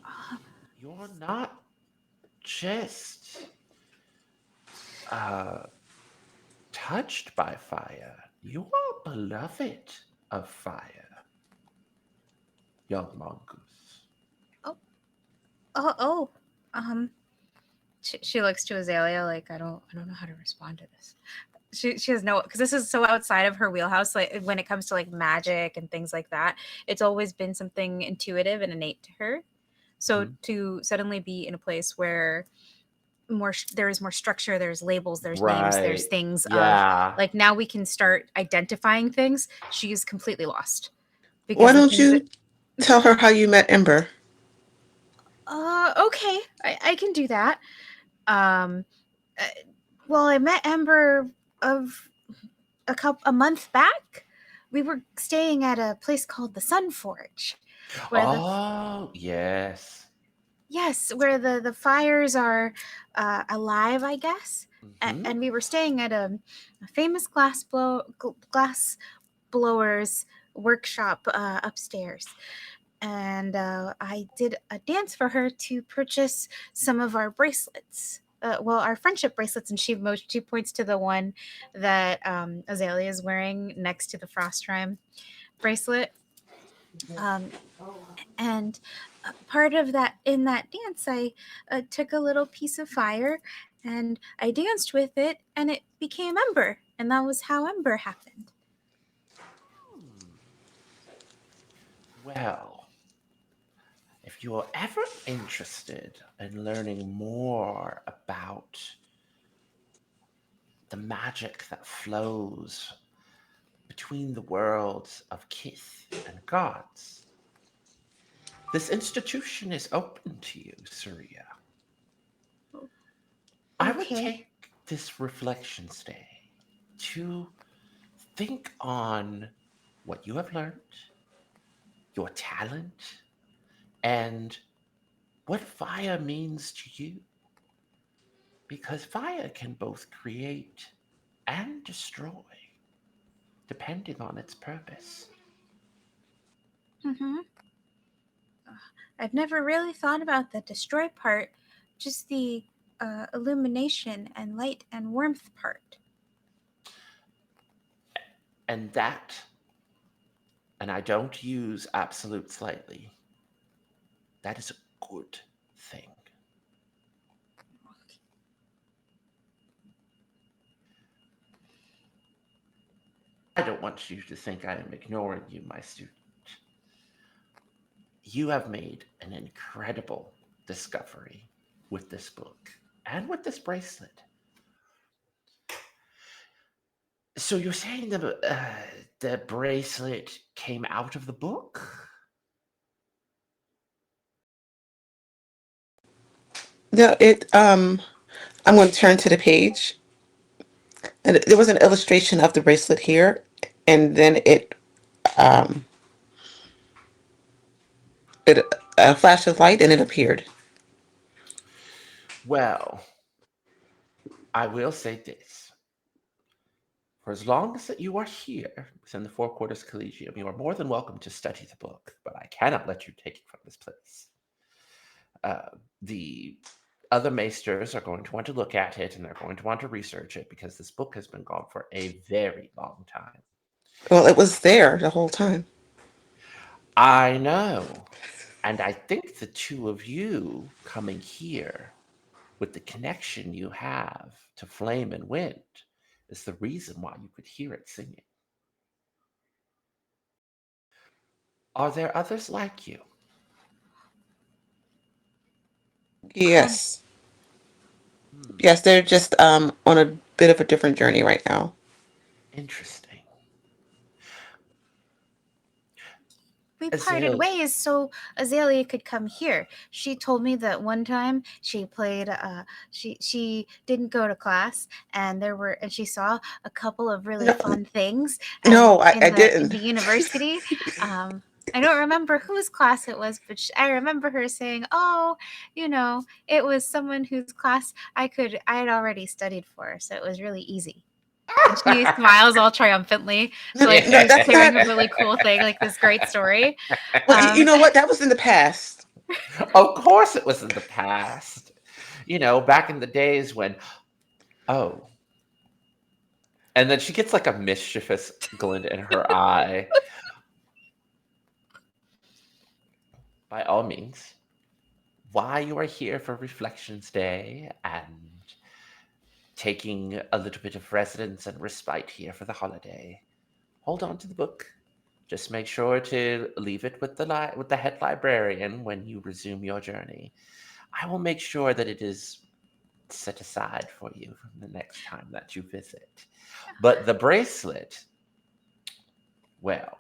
Uh, You're not just uh, touched by fire. You are beloved of fire, young mongoose. oh, oh. Um, she looks to Azalea like I don't know how to respond to this. She has no, because this is so outside of her wheelhouse. Like when it comes to like magic and things like that, it's always been something intuitive and innate to her. So Mhm. to suddenly be in a place where there is more structure, there's labels, there's names, there's Right. things of Yeah. like now we can start identifying things. She's completely lost Why because the don't things that you tell her how you met Ember? okay, I can do that. Um, uh, well, I met Ember of a month back. We were staying at a place called the Sun Forge, where the Oh, yes. yes, where the fires are alive, I guess. Hmm. And we were staying at a famous glass blowers workshop upstairs. And I did a dance for her to purchase some of our bracelets. Well, our friendship bracelets, and she points to the one that Azalea is wearing next to the Frost Rhyme bracelet. Um, and part of that in that dance, I took a little piece of fire and I danced with it, and it became Ember, and that was how Ember happened. Well, if you're ever interested in learning more about the magic that flows between the worlds of Kith and gods, this institution is open to you, Suriya. I would Okay. take this reflection stay to think on what you have learned, your talent, and what fire means to you. Because fire can both create and destroy, depending on its purpose. Mm-hmm. I've never really thought about the destroy part, just the illumination and light and warmth part. And that, and I don't use absolutes lightly, that is a good thing. I don't want you to think I am ignoring you, my student. You have made an incredible discovery with this book and with this bracelet. So you're saying the bracelet came out of the book? No, I'm going to turn to the page, and there was an illustration of the bracelet here, and then um, it a flash of light, and it appeared. Well, I will say this. For as long as that you are here within the Four Quarters Collegium, you are more than welcome to study the book, but I cannot let you take it from this place. The other maesters are going to want to look at it and they're going to want to research it because this book has been gone for a very long time. Well, it was there the whole time. I know. And I think the two of you coming here with the connection you have to flame and wind is the reason why you could hear it singing. Are there others like you? Um, Yes, Hmm, yes, they're just on a bit of a different journey right now. interesting. we parted Azalea. ways so Azalea could come here. She told me that one time she played. She didn't go to class, and she saw a couple of really No, fun things, and no, I in the didn't. university. Um, I don't remember whose class it was, but I remember her saying, "Oh, it was someone whose class I had already studied for, so it was really easy." And she smiles all triumphantly. So like No, they're that's not. sharing a really cool thing, like this great story. Well, you know what? That was in the past. Of course it was in the past. Back in the days when, oh, and then she gets like a mischievous glint in her eye. By all means, why you are here for Reflections Day and taking a little bit of residence and respite here for the holiday. Hold on to the book. Just make sure to leave it with the head librarian when you resume your journey. I will make sure that it is set aside for you from the next time that you visit. But the bracelet, well,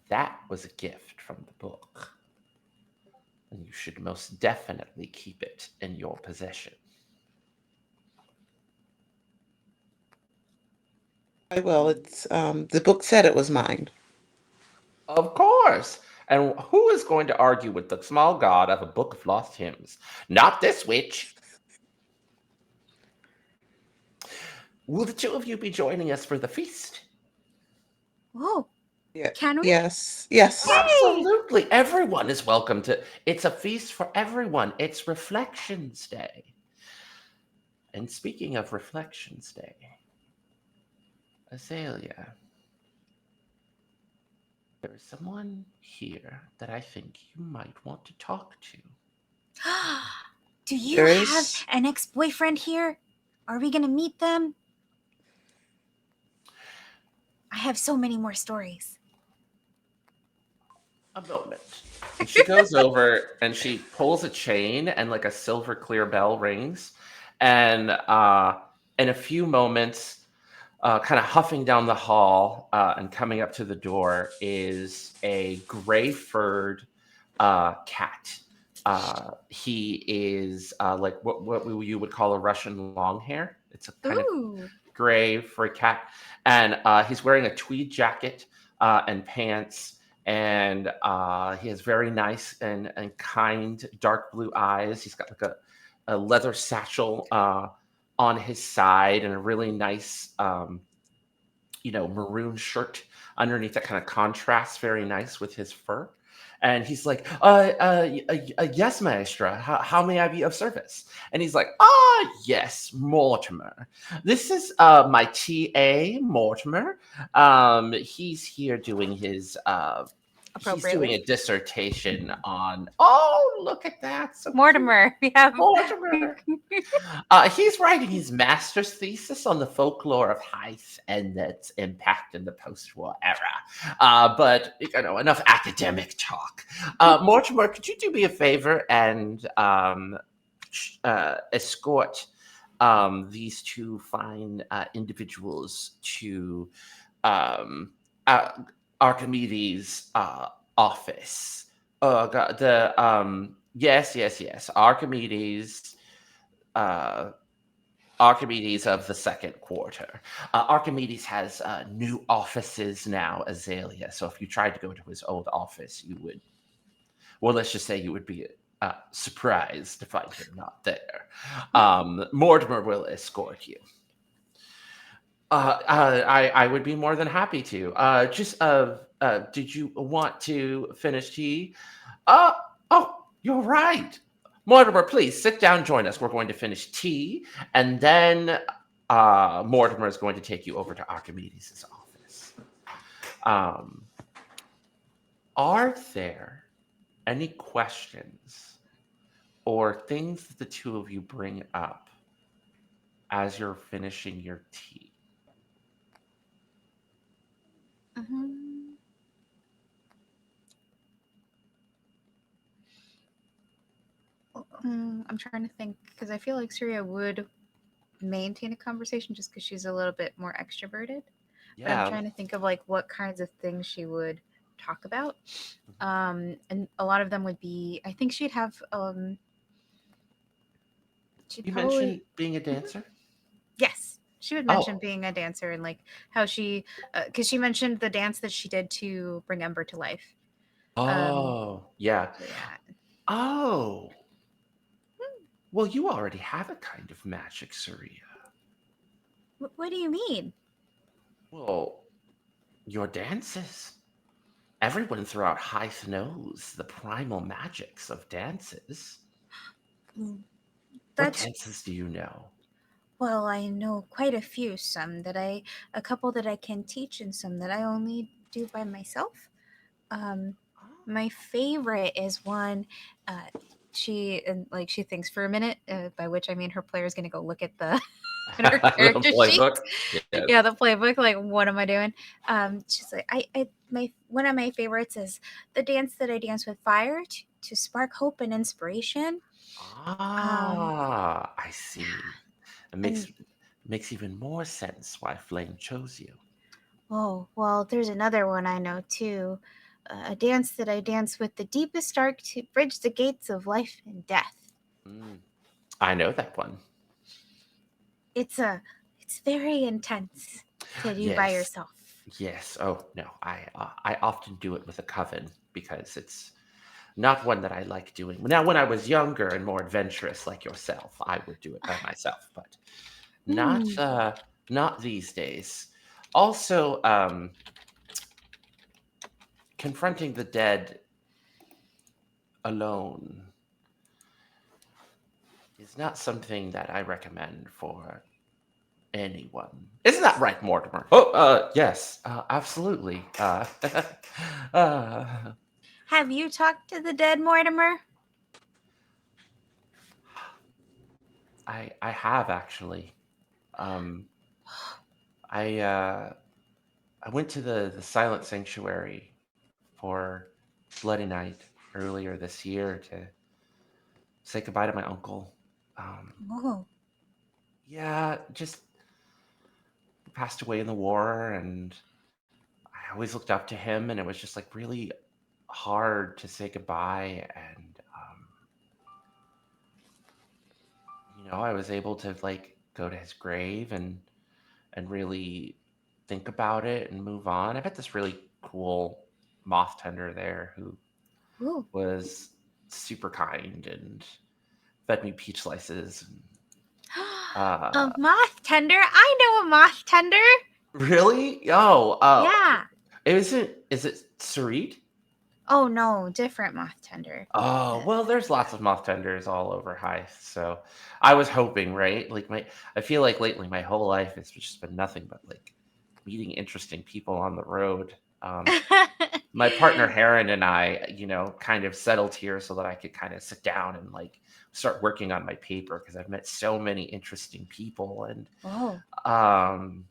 that was a gift from the book. And you should most definitely keep it in your possession. Well, it's the book said it was mine. Of course. And who is going to argue with the small god of a book of lost hymns? Not this witch. Will the two of you be joining us for the feast? Whoa, Yeah. can we? Yes. Yes. Absolutely. Everyone is welcome to. It's a feast for everyone. It's Reflections Day. And speaking of Reflections Day, Azalea, there is someone here that I think you might want to talk to. Do you There have is. an ex-boyfriend here? Are we gonna meet them? I have so many more stories. A moment. And she goes over and she pulls a chain and like a silver clear bell rings. And in a few moments, kind of huffing down the hall and coming up to the door is a gray furred cat. He is like what you would call a Russian long hair. It's a kind of Ooh. gray fur cat. And he's wearing a tweed jacket and pants. And he has very nice and kind dark blue eyes. He's got like a leather satchel on his side and a really nice, maroon shirt underneath that kind of contrasts very nice with his fur. And he's like, yes, maestra, how may I be of service? And he's like, yes, Mortimer. This is my TA, Mortimer. He's here doing he's doing a dissertation on, oh, look at that. So Mortimer. We have Mortimer. He's writing his master's thesis on the folklore of Haeth and its impact in the post-war era. But enough academic talk. Mortimer, could you do me a favor and escort these two fine individuals to Archimedes' office? God, yes. Archimedes of the second quarter. Archimedes has new offices now, Azalea. So if you tried to go to his old office, you would, well, let's just say you would be surprised to find him not there. Mortimer will escort you. I would be more than happy to. Did you want to finish tea? Oh, you're right. Mortimer, please sit down, join us. We're going to finish tea, and then Mortimer is going to take you over to Archimedes' office. Are there any questions or things that the two of you bring up as you're finishing your tea? I'm trying to think because I feel like Suriya would maintain a conversation just because she's a little bit more extroverted. But I'm trying to think of like what kinds of things she would talk about. And a lot of them would be, I think she'd have you mentioned being a dancer? Yes. She would mention Oh, being a dancer and like how she, because she mentioned the dance that she did to bring Ember to life. oh, yeah. So yeah. Oh, well, you already have a kind of magic, Suriya. What do you mean? Well, your dances. Everyone throughout Haeth knows the primal magics of dances. Mm, What That's dances do you know? well, I know quite a few. A couple that I can teach, and some that I only do by myself. Um, my favorite is one. Uh, she thinks for a minute, by which I mean her player is going to go look at the in her The character sheet. playbook? Yes. Yeah, the playbook. Like, what am I doing? She's like, I my one of my favorites is the dance that I dance with fire to spark hope and inspiration. Um, I see. It and makes even more sense why Flame chose you. oh well, there's another one I know too. A dance that I dance with the deepest dark to bridge the gates of life and death. Mm, I know that one. It's a it's very intense to do by Yes, yourself. yes. Oh no, I often do it with a coven because it's not one that I like doing. Now, when I was younger and more adventurous like yourself, I would do it by myself, but not Hmm. not these days. Also, confronting the dead alone is not something that I recommend for anyone. Isn't that right, Mortimer? Oh, yes, absolutely. Uh, Have you talked to the dead, Mortimer? I have actually. Um, I went to the Silent Sanctuary for Bloody Night earlier this year to say goodbye to my uncle. Um, Oh. yeah, just passed away in the war, and I always looked up to him, and it was just like really hard to say goodbye. And I was able to like go to his grave and really think about it and move on. I met this really cool Moth-Tender there who Ooh. was super kind and fed me peach slices. And, A uh, moth tender? I know a moth tender. really? Oh, Yeah. is it Sarit? Oh no, different moth tender. Oh, well, there's lots of moth tenders all over Hive. So I was hoping, right? I feel like lately my whole life it's just been nothing but like meeting interesting people on the road. My partner Heron and I, kind of settled here so that I could kind of sit down and like start working on my paper because I've met so many interesting people. And Oh. um,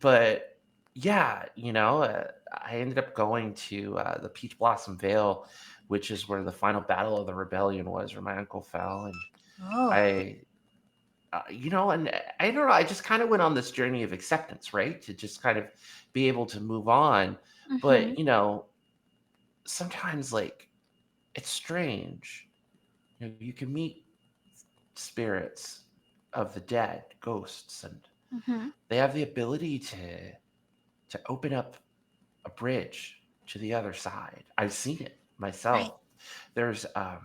but yeah, I ended up going to the Peach Blossom Vale, which is where the final battle of the rebellion was, where my uncle fell, and Oh. I. And I don't know. I just kind of went on this journey of acceptance, right? To just kind of be able to move on. Mm-hmm. But sometimes like it's strange. You can meet spirits of the dead, ghosts, and Mm-hmm. they have the ability to open up a bridge to the other side. I've seen it Right. myself. There's a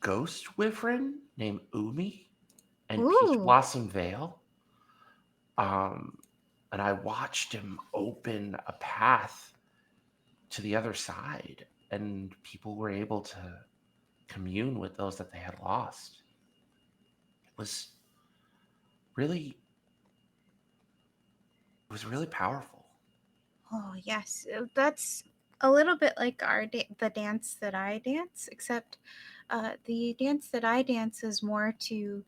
ghost wyvern named Umi and Peach Ooh. Blossom Vale. Um, and I watched him open a path to the other side, and people were able to commune with those that they had lost. It really, it was really powerful. Oh yes, that's a little bit like the dance that I dance, except the dance that I dance is more to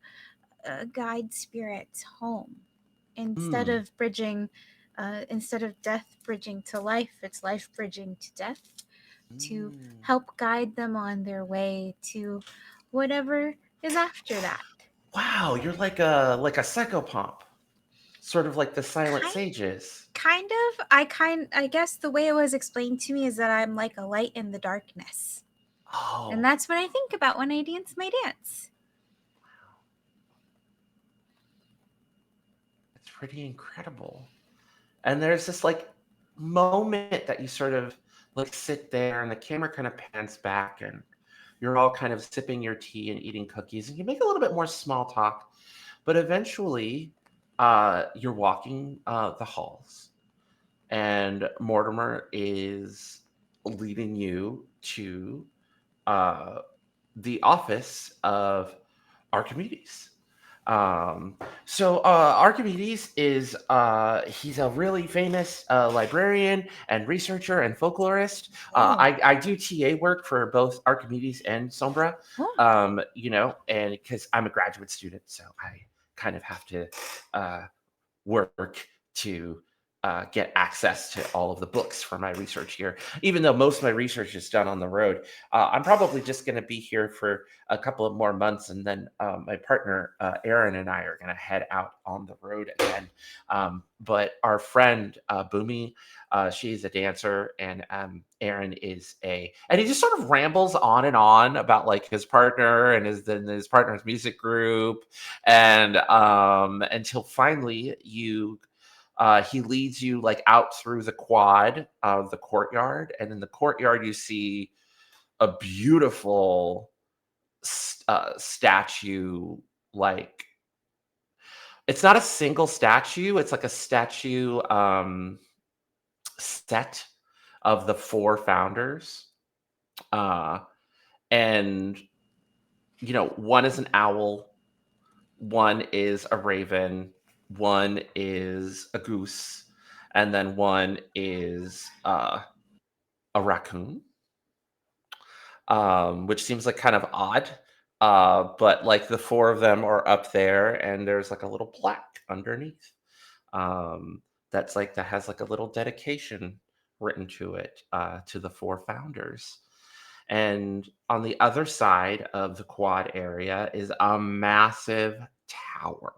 guide spirits home instead Hmm. of bridging, instead of death bridging to life. It's life bridging to death to Mm. help guide them on their way to whatever is after that. Wow, you're like a psychopomp, sort of like the Silent Kind Sages. kind of. I guess the way it was explained to me is that I'm like a light in the darkness. And Oh, that's what I think about when I dance my dance. pretty incredible. And there's this like moment that you sort of like sit there and the camera kind of pans back and you're all kind of sipping your tea and eating cookies and you make a little bit more small talk. But eventually, you're walking the halls and Mortimer is leading you to uh, the office of Archimedes. Um, Archimedes is he's a really famous librarian and researcher and folklorist. Oh. I do TA work for both Archimedes and Sombra, and because I'm a graduate student, so I kind of have to work to get access to all of the books for my research here. Even though most of my research is done on the road, I'm probably just going to be here for a couple of more months, and then my partner Aaron and I are going to head out on the road again. But our friend Boomy, she's a dancer, and Aaron is and he just sort of rambles on and on about like his partner and his partner's music group, and until finally he leads you like out through the quad of the courtyard, and in the courtyard you see a beautiful statue. Like it's not a single statue; it's like a statue set of the four founders, and one is an owl, one is a raven, one is a goose, and then one is a raccoon, which seems like kind of odd. But like the four of them are up there, and there's like a little plaque underneath that has like a little dedication written to it to the four founders. And on the other side of the quad area is a massive tower,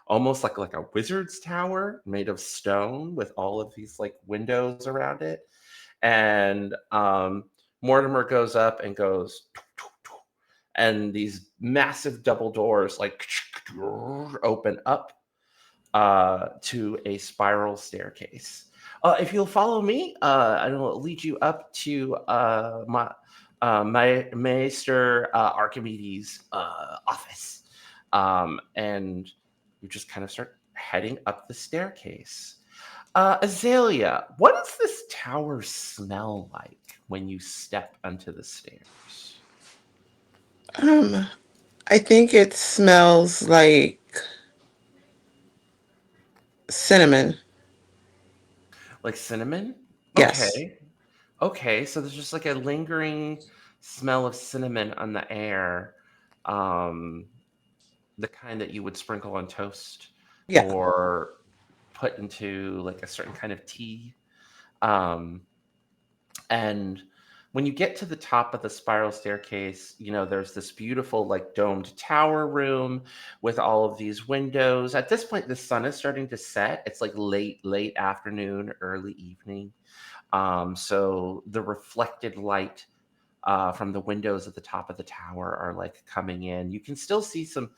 almost like a wizard's tower made of stone with all of these like windows around it. And Mortimer goes up and goes, and these massive double doors like open up to a spiral staircase. If you'll follow me, I will lead you up to my Maester Archimedes' office, and you just kind of start heading up the staircase. Azalea, what does this tower smell like when you step onto the stairs? I think it smells like cinnamon. Like cinnamon? Yes. Okay. Okay, so there's just like a lingering smell of cinnamon on the air. Um, the kind that you would sprinkle on toast Yeah. or put into like a certain kind of tea. Um, and when you get to the top of the spiral staircase, there's this beautiful like domed tower room with all of these windows. At this point, the sun is starting to set. It's like late afternoon, early evening. So the reflected light from the windows at the top of the tower are like coming in. You can still see some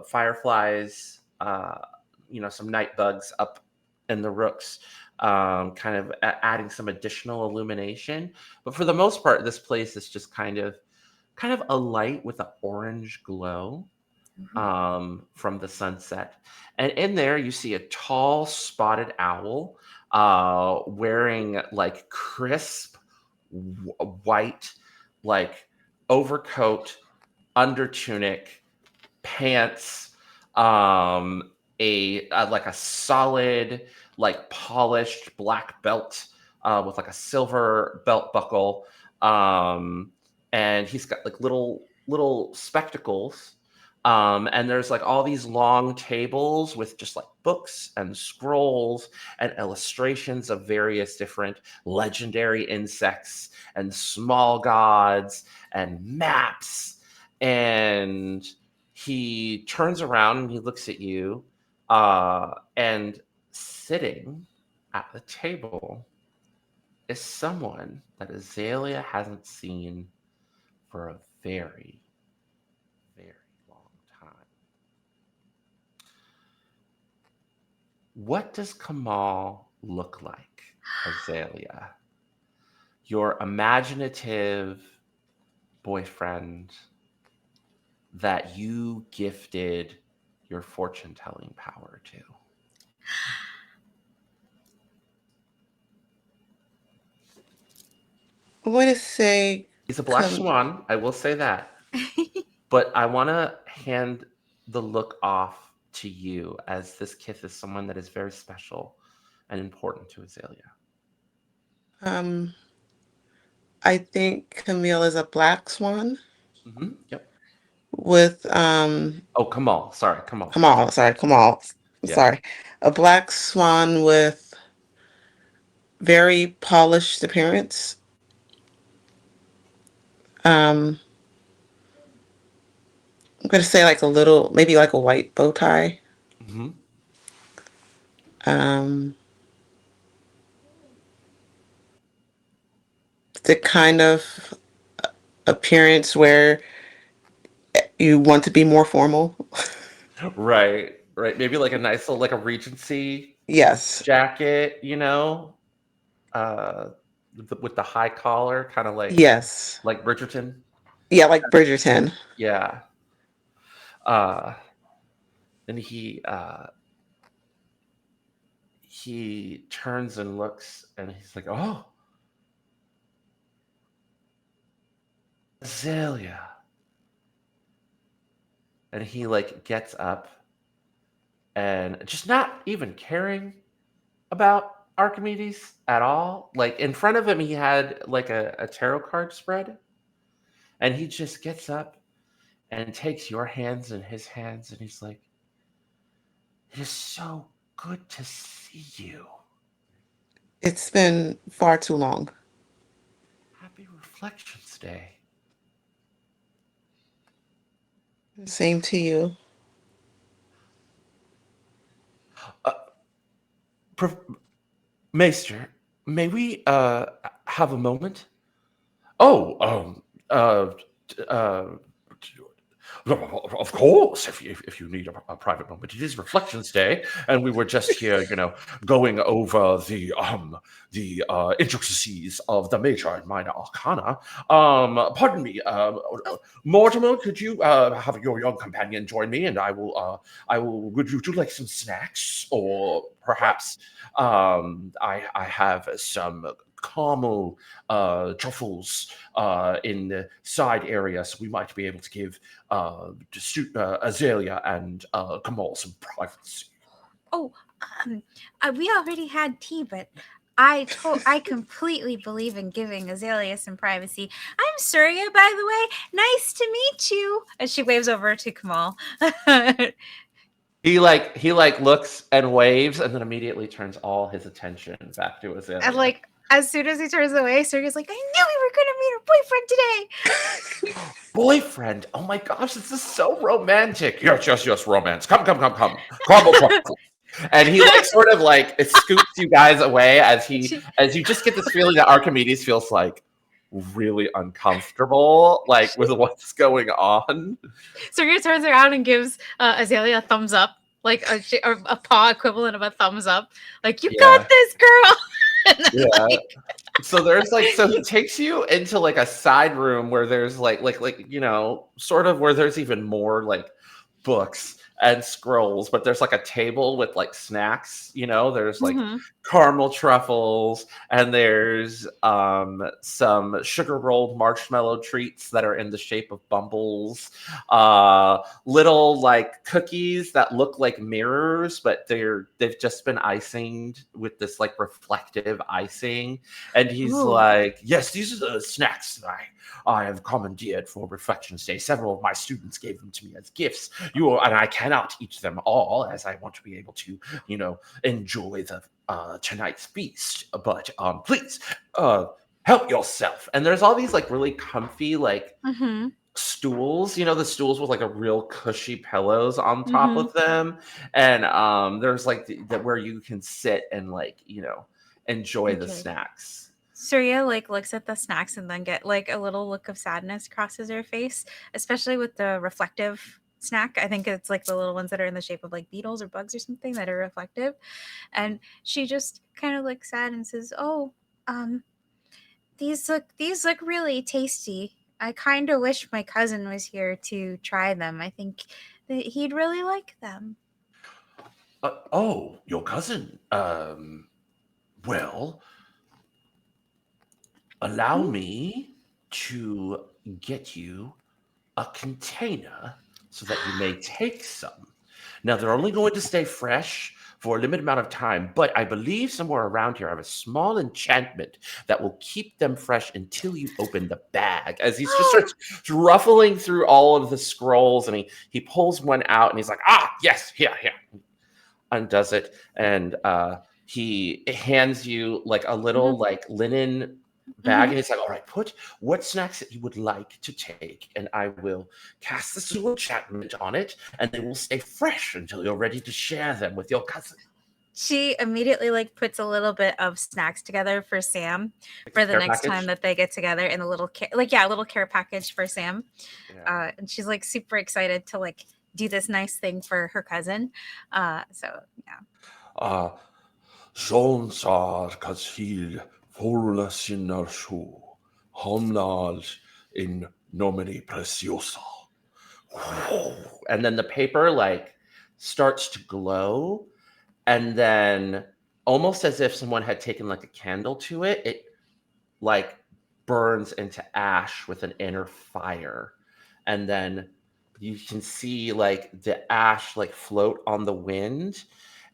fireflies, some night bugs up in the rooks, kind of adding some additional illumination. But for the most part, this place is just kind of a light with an orange glow from the sunset. And in there, you see a tall spotted owl wearing like crisp white, like overcoat, under tunic, pants, like a solid, like polished black belt with like a silver belt buckle, and he's got like little spectacles. And there's like all these long tables with just like books and scrolls and illustrations of various different legendary insects and small gods and maps. And he turns around and he looks at you, and sitting at the table is someone that Azalea hasn't seen for a very, very long time. what does Kamal look like, Azalea? Your imaginative boyfriend that you gifted your fortune telling power to. I'm going to say, He's a black swan, I will say that. But I want to hand the look off to you, as this kith is someone that is very special and important to Azalea. um, I think Camille is a black swan Yep. with Oh, Kamal. Sorry, Kamal. Kamal. Yeah. Sorry. A black swan with very polished appearance. Um, I'm gonna say like a little, maybe like a white bow tie. Mm-hmm. Um, the kind of appearance where you want to be more formal. Right. Right. Maybe like a nice little, like a Regency Yes. jacket, uh, with the high collar, kind of Yes. like Bridgerton. Yeah, like Bridgerton. Yeah. Uh, and he turns and looks, and he's like, "Oh, Azalea," and he like gets up and just not even caring about Archimedes at all. Like in front of him, he had like a tarot card spread, and he just gets up and takes your hands in his hands, and he's like, "It is so good to see you. It's been far too long. Happy Reflections Day." Same to you. Uh, Maester, may we have a moment? Oh, uh, uh, of course, if you need a private moment. It is Reflections Day, and we were just here, going over the intricacies of the major and minor arcana. Pardon me, Mortimer, could you have your young companion join me, and I will. Would you like some snacks, or perhaps I have some caramel truffles in the side area, so we might be able to give Azalea and Kamal some privacy. Oh, we already had tea, but I completely believe in giving Azalea some privacy. I'm Suriya, by the way. Nice to meet you. As she waves over to Kamal. He looks and waves, and then immediately turns all his attention back to Azalea. And like as soon as he turns away, Suriya's like, I knew we were gonna meet her boyfriend today. Boyfriend! Oh my gosh, this is so romantic. Yes, romance. Come. Crumble. And he like sort of like scoops you guys away as you just get this feeling that Archimedes feels like really uncomfortable, like with what's going on. Suriya turns around and gives Azalea a thumbs up, like a paw equivalent of a thumbs up. Like, you got this, girl. And then, Yeah. So there's like, so he takes you into like a side room where there's like sort of where there's even more like books and scrolls, but there's like a table with like snacks, there's like caramel truffles, and there's some sugar rolled marshmallow treats that are in the shape of bumbles, little like cookies that look like mirrors, but they've just been icinged with this like reflective icing. And he's like, yes, these are the snacks that I have commandeered for Reflections Day. Several of my students gave them to me as gifts. And I cannot eat them all, as I want to be able to, enjoy the tonight's feast. But please, help yourself. And there's all these like really comfy like stools, the stools with like a real cushy pillows on top of them. And there's like that where you can sit and like, enjoy the snacks. Suriya like looks at the snacks and then get like a little look of sadness crosses her face, especially with the reflective snack. I think it's like the little ones that are in the shape of like beetles or bugs or something that are reflective. And she just kind of looks sad and says, "Oh, um, these look really tasty. I kind of wish my cousin was here to try them. I think that he'd really like them." Oh, your cousin. Well, allow Hmm? me to get you a container so that you may take some. Now, they're only going to stay fresh for a limited amount of time, but I believe somewhere around here I have a small enchantment that will keep them fresh until you open the bag. As he just starts ruffling through all of the scrolls, and he pulls one out, and he's like, "Ah, yes, here, here." Undoes it, and he hands you like a Hmm. little like linen bag, Hmm. and he's like, "All right, put what snacks that you would like to take, and I will cast the sewer enchantment on it, and they will stay fresh until you're ready to share them with your cousin." She immediately like puts a little bit of snacks together for Sam Like a for the care next time package. that they get together in a little like yeah, a little care package for Sam. Yeah. And she's like super excited to like do this nice thing for her cousin. So yeah. Uh, Sonsar Kasil Forla Sinnarshu Homnal in Nomine Preciosa. And then the paper like starts to glow, and then almost as if someone had taken like a candle to it, it like burns into ash with an inner fire. And then you can see like the ash like float on the wind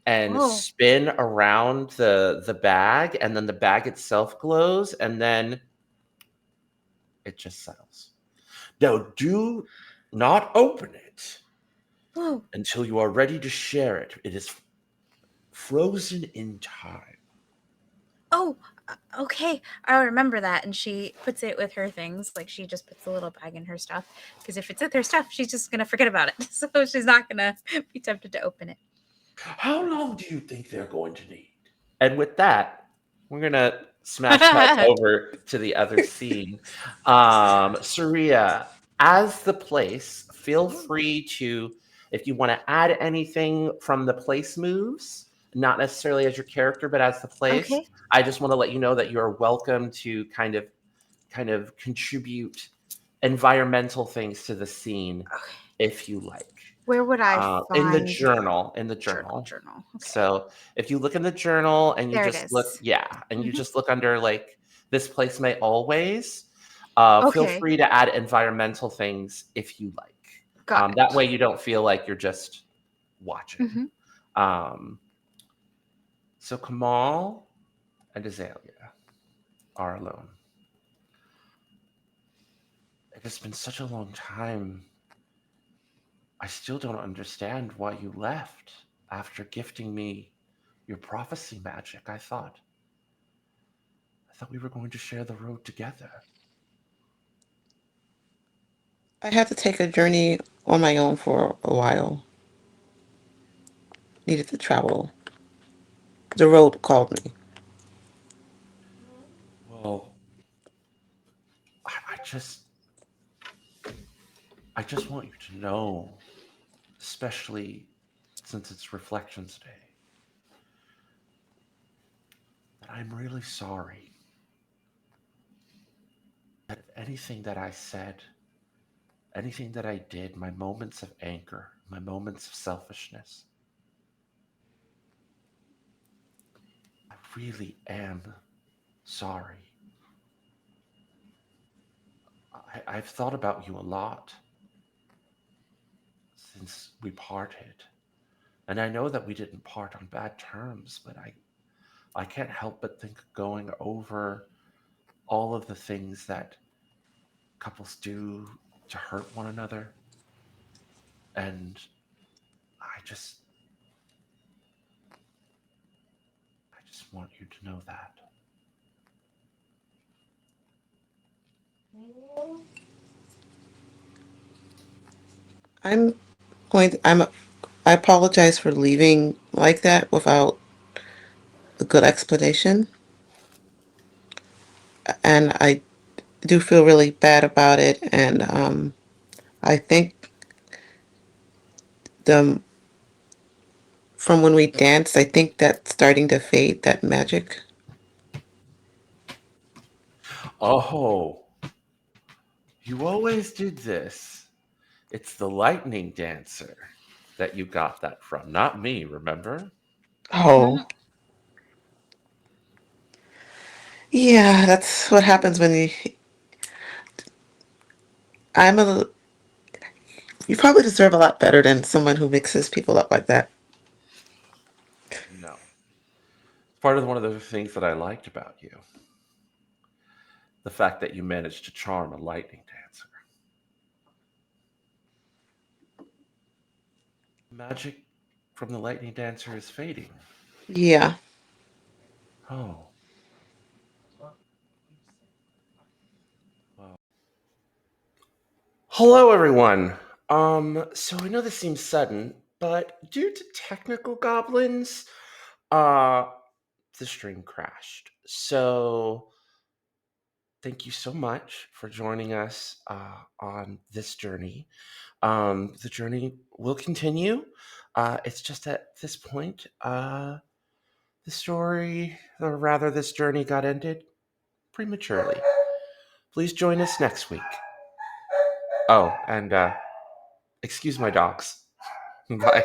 and Whoa. spin around the bag, and then the bag itself glows, and then it just settles. Now do not open it Whoa. until you are ready to share it. It is frozen in time. Oh, okay. I'll remember that. And she puts it with her things. Like she just puts the little bag in her stuff. Because if it's with her stuff, she's just gonna forget about it. So she's not gonna be tempted to open it. How long do you think they're going to need? And with that, we're gonna smash cut over to the other scene. Suriya, as the place, feel free to, if you want to add anything from the place moves, not necessarily as your character, but as the place. Okay. I just want to let you know that you're welcome to kind of contribute environmental things to the scene Okay. if you like. Where would I In the find journal, in the journal? journal. Journal. Okay. So if you look in the journal and you There it just look, is. yeah, and you Mhm. just look under like this place may always, feel Okay. free to add environmental things if you like. Got That it. way you don't feel like you're just watching. Hmm. Um, so Kamal and Azalea are alone. It has been such a long time. I still don't understand why you left after gifting me your prophecy magic. I thought we were going to share the road together. I had to take a journey on my own for a while. Needed to travel. The road called me. Well, I just want you to know, especially since it's Reflections Day, that I'm really sorry that if anything that I said, anything that I did, my moments of anger, my moments of selfishness, I really am sorry. I've thought about you a lot since we parted. And I know that we didn't part on bad terms, but I can't help but think going over all of the things that couples do to hurt one another. And I just I just want you to know that. I'm going. I apologize for leaving like that without a good explanation, and I do feel really bad about it. And I think the from when we danced. I think that's starting to fade, that magic. Oh, you always did this. It's the lightning dancer that you got that from, not me, remember? Oh, yeah, that's what happens when I'm a. You probably deserve a lot better than someone who mixes people up like that. No. Part of one of the things that I liked about you, the fact that you managed to charm a lightning dancer. Magic from the lightning dancer is fading. Yeah. Oh, well. Hello, everyone. So I know this seems sudden, but due to technical goblins, uh, the stream crashed. So thank you so much for joining us on this journey. The journey will continue. It's just at this point, the story, or rather, this journey got ended prematurely. Please join us next week. Oh, and excuse my dogs. Bye.